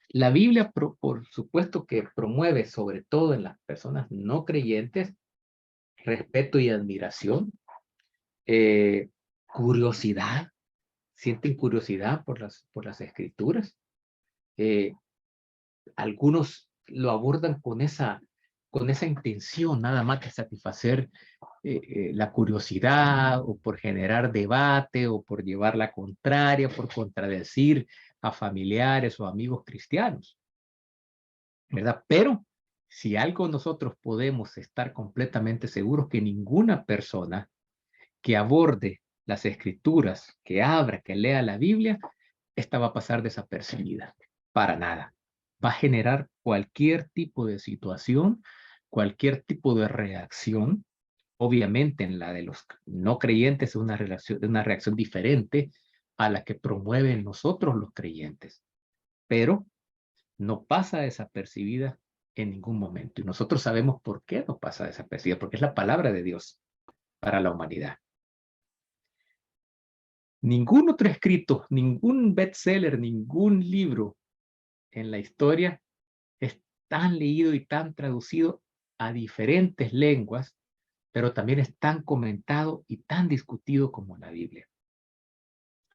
La Biblia, por supuesto que promueve, sobre todo en las personas no creyentes, respeto y admiración, curiosidad, sienten curiosidad por las escrituras. Algunos lo abordan con esa intención, nada más que satisfacer la curiosidad o por generar debate o por llevar la contraria, por contradecir a familiares o amigos cristianos, ¿verdad? Pero Si algo nosotros podemos estar completamente seguros, que ninguna persona que aborde las escrituras, que abra, que lea la Biblia, esta va a pasar desapercibida. Para nada. Va a generar cualquier tipo de situación, cualquier tipo de reacción. Obviamente en la de los no creyentes es una reacción diferente a la que promueven nosotros los creyentes. Pero no pasa desapercibida en ningún momento. Y nosotros sabemos por qué no pasa desapercibida, porque es la palabra de Dios para la humanidad. Ningún otro escrito, ningún bestseller, ningún libro en la historia es tan leído y tan traducido a diferentes lenguas, pero también es tan comentado y tan discutido como la Biblia.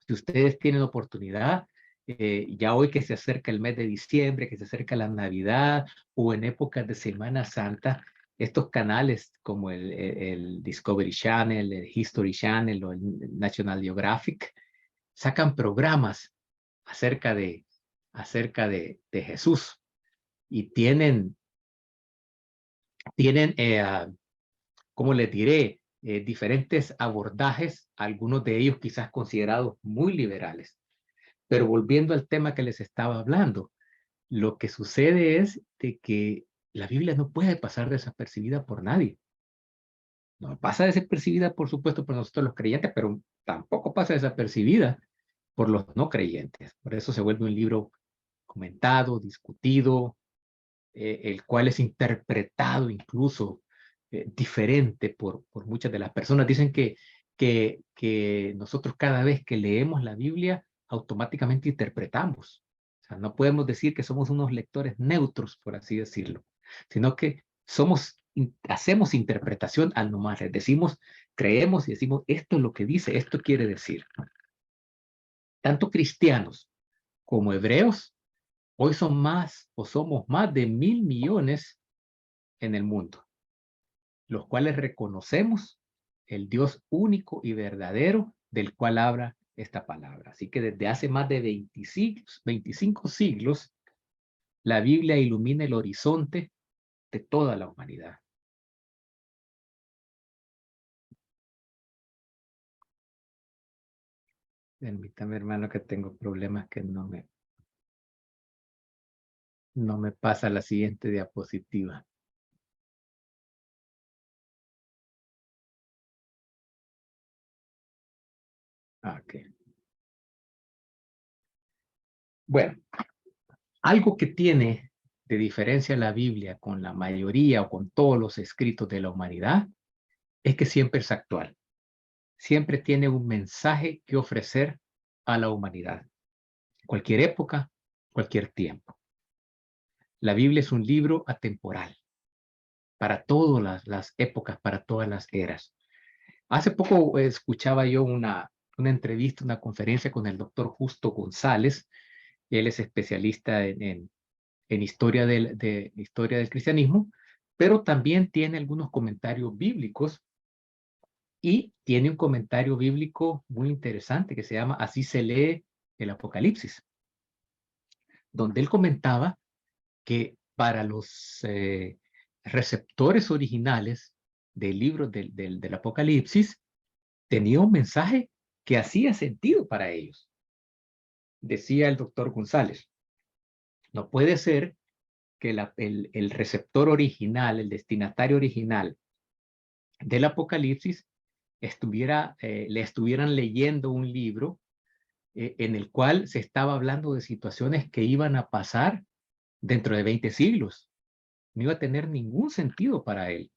Si ustedes tienen oportunidad, ya hoy que se acerca el mes de diciembre, que se acerca la Navidad o en épocas de Semana Santa, estos canales como el Discovery Channel, el History Channel o el National Geographic, sacan programas acerca de Jesús y tienen ¿cómo les diré? Diferentes abordajes, algunos de ellos quizás considerados muy liberales. Pero volviendo al tema que les estaba hablando, lo que sucede es de que la Biblia no puede pasar desapercibida por nadie. No pasa desapercibida, por supuesto, por nosotros los creyentes, pero tampoco pasa desapercibida por los no creyentes. Por eso se vuelve un libro comentado, discutido, el cual es interpretado incluso diferente por muchas de las personas. Dicen que nosotros cada vez que leemos la Biblia automáticamente interpretamos. O sea, no podemos decir que somos unos lectores neutros, por así decirlo, sino que hacemos interpretación al nomás. Decimos, creemos y decimos, esto es lo que dice, esto quiere decir. Tanto cristianos como hebreos hoy son más o somos más de 1.000 millones en el mundo, los cuales reconocemos el Dios único y verdadero del cual habla esta palabra. Así que desde hace más de 25 siglos, la Biblia ilumina el horizonte de toda la humanidad. Permítame, hermano, que tengo problemas que no me pasa la siguiente diapositiva. Ok. Bueno, algo que tiene de diferencia la Biblia con la mayoría o con todos los escritos de la humanidad es que siempre es actual. Siempre tiene un mensaje que ofrecer a la humanidad. Cualquier época, cualquier tiempo. La Biblia es un libro atemporal para todas las épocas, para todas las eras. Hace poco escuchaba yo una entrevista, una conferencia con el doctor Justo González. Él es especialista en historia historia del cristianismo, pero también tiene algunos comentarios bíblicos y tiene un comentario bíblico muy interesante que se llama Así se lee el Apocalipsis, donde él comentaba que para los receptores originales del libro del Apocalipsis tenía un mensaje que hacía sentido para ellos. Decía el doctor González, no puede ser que el receptor original, el destinatario original del Apocalipsis le estuvieran leyendo un libro en el cual se estaba hablando de situaciones que iban a pasar dentro de 20 siglos. No iba a tener ningún sentido para él.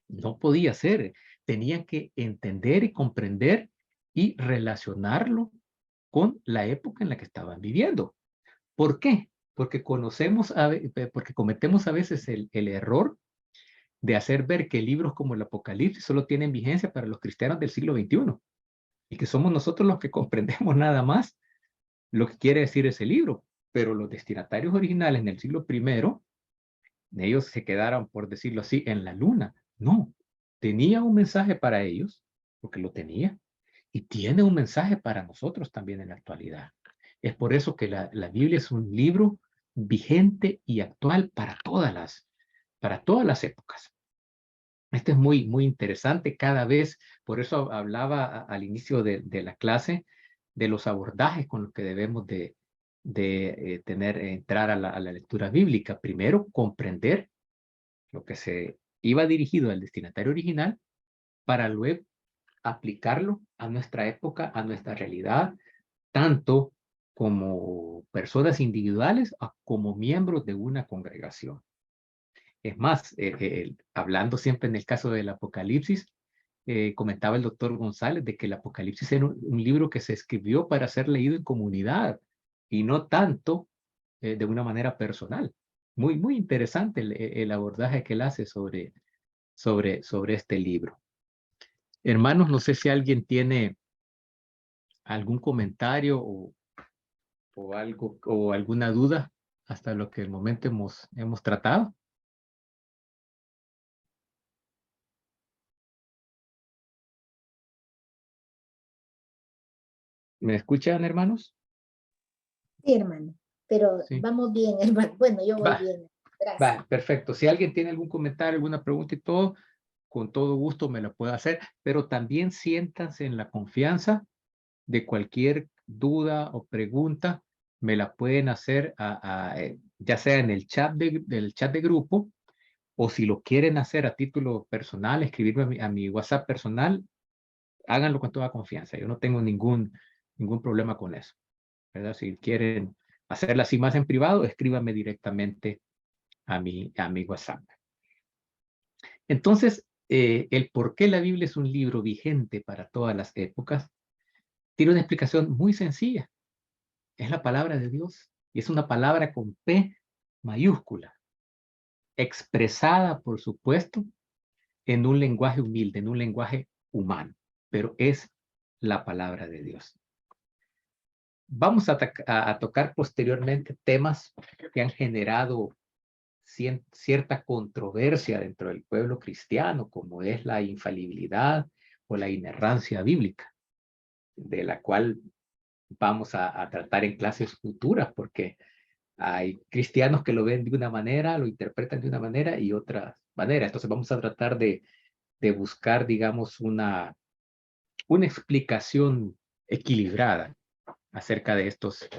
No podía ser. Tenían que entender y comprender y relacionarlo con la época en la que estaban viviendo. ¿Por qué? Porque porque cometemos a veces el error de hacer ver que libros como el Apocalipsis solo tienen vigencia para los cristianos del siglo XXI y que somos nosotros los que comprendemos nada más lo que quiere decir ese libro. Pero los destinatarios originales en el siglo I, ellos se quedaron, por decirlo así, en la luna. No, tenía un mensaje para ellos, porque lo tenía, y tiene un mensaje para nosotros también en la actualidad. Es por eso que la Biblia es un libro vigente y actual para todas las épocas. Esto es muy, muy interesante cada vez, por eso hablaba al inicio de la clase de los abordajes con los que debemos de entrar a la lectura bíblica. Primero, comprender lo que se iba dirigido al destinatario original para luego aplicarlo a nuestra época, a nuestra realidad, tanto como personas individuales como miembros de una congregación. Es más, hablando siempre en el caso del Apocalipsis, comentaba el doctor González de que el Apocalipsis era un libro que se escribió para ser leído en comunidad y no tanto de una manera personal. Muy, muy interesante el abordaje que él hace sobre este libro. Hermanos, no sé si alguien tiene algún comentario o algo o alguna duda hasta lo que el momento hemos tratado. ¿Me escuchan, hermanos? Sí, hermano, pero Sí. vamos bien, hermano. Bueno, yo voy Va. bien. Gracias. Va, perfecto. Si alguien tiene algún comentario, alguna pregunta y todo, con todo gusto me la puede hacer, pero también siéntanse en la confianza de cualquier duda o pregunta, me la pueden hacer ya sea en el chat del chat de grupo, o si lo quieren hacer a título personal, escribirme a mi WhatsApp personal, háganlo con toda confianza. Yo no tengo ningún problema con eso, ¿verdad? Si quieren hacerla así más en privado, escríbanme directamente a mi WhatsApp. Entonces, el por qué la Biblia es un libro vigente para todas las épocas tiene una explicación muy sencilla. Es la palabra de Dios y es una palabra con P mayúscula, expresada, por supuesto, en un lenguaje humilde, en un lenguaje humano, pero es la palabra de Dios. Vamos a tocar posteriormente temas que han generado cierta controversia dentro del pueblo cristiano, como es la infalibilidad o la inerrancia bíblica, de la cual vamos a tratar en clases futuras, porque hay cristianos que lo ven de una manera, lo interpretan de una manera y otra manera. Entonces vamos a tratar de buscar, digamos, una explicación equilibrada acerca de estos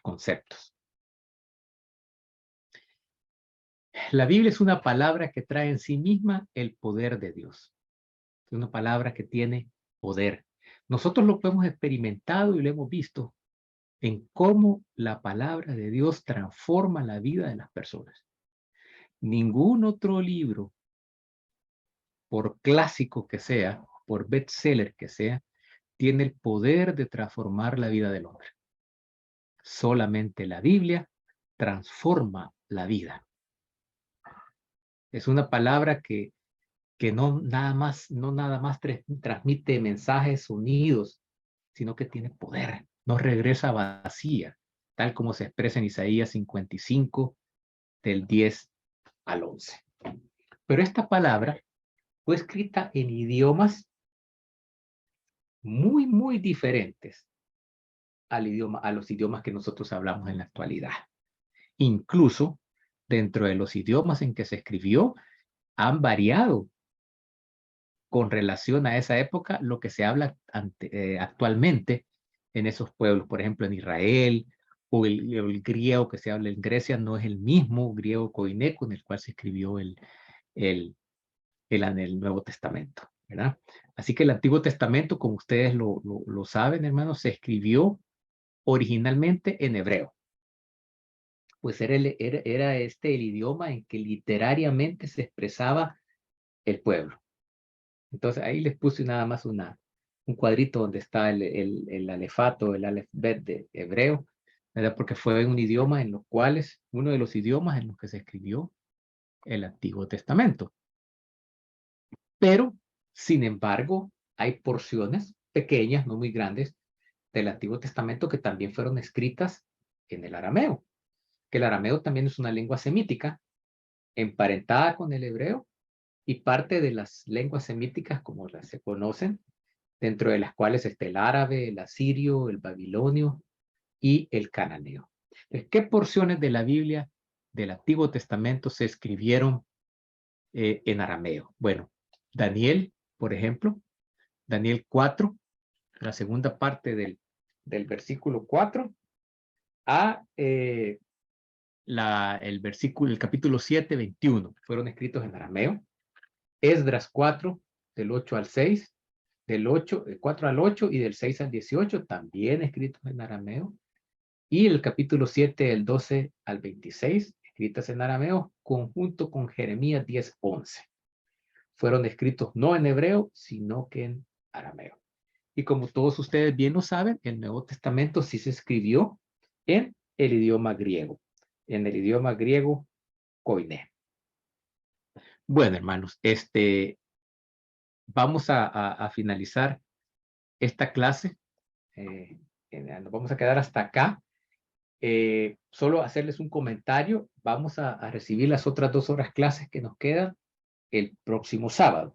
conceptos. La Biblia es una palabra que trae en sí misma el poder de Dios. Es una palabra que tiene poder. Nosotros lo hemos experimentado y lo hemos visto en cómo la palabra de Dios transforma la vida de las personas. Ningún otro libro, por clásico que sea, por bestseller que sea, tiene el poder de transformar la vida del hombre. Solamente la Biblia transforma la vida. Es una palabra que no nada más transmite mensajes, sonidos, sino que tiene poder. No regresa vacía, tal como se expresa en Isaías 55, del 10 al 11. Pero esta palabra fue escrita en idiomas muy, muy diferentes a los idiomas que nosotros hablamos en la actualidad. Incluso dentro de los idiomas en que se escribió, han variado con relación a esa época lo que se habla actualmente en esos pueblos. Por ejemplo, en Israel, o el griego que se habla en Grecia no es el mismo griego koineco en el cual se escribió el Nuevo Testamento, ¿verdad? Así que el Antiguo Testamento, como ustedes lo saben, hermanos, se escribió originalmente en hebreo. Pues era el idioma en que literariamente se expresaba el pueblo. Entonces ahí les puse nada más un cuadrito donde está el alefato, el alefbet de hebreo, ¿verdad? Porque fue un idioma uno de los idiomas en los que se escribió el Antiguo Testamento. Pero, sin embargo, hay porciones pequeñas, no muy grandes, del Antiguo Testamento que también fueron escritas en el arameo, que el arameo también es una lengua semítica, emparentada con el hebreo, y parte de las lenguas semíticas, como las se conocen, dentro de las cuales está el árabe, el asirio, el babilonio y el cananeo. ¿Qué porciones de la Biblia del Antiguo Testamento se escribieron en arameo? Bueno, Daniel, por ejemplo, Daniel 4, la segunda parte del versículo 4, a el capítulo 7, 21, fueron escritos en arameo. Esdras 4, del 8 al 6, del 4 al 8 y del 6 al 18, también escritos en arameo. Y el capítulo 7, del 12 al 26, escritas en arameo, conjunto con Jeremías 10, 11. Fueron escritos no en hebreo, sino que en arameo. Y como todos ustedes bien lo saben, el Nuevo Testamento sí se escribió en el idioma griego, koiné. Bueno, hermanos, vamos a finalizar esta clase. Nos vamos a quedar hasta acá. Solo hacerles un comentario. Vamos a recibir las otras 2 horas clases que nos quedan el próximo sábado.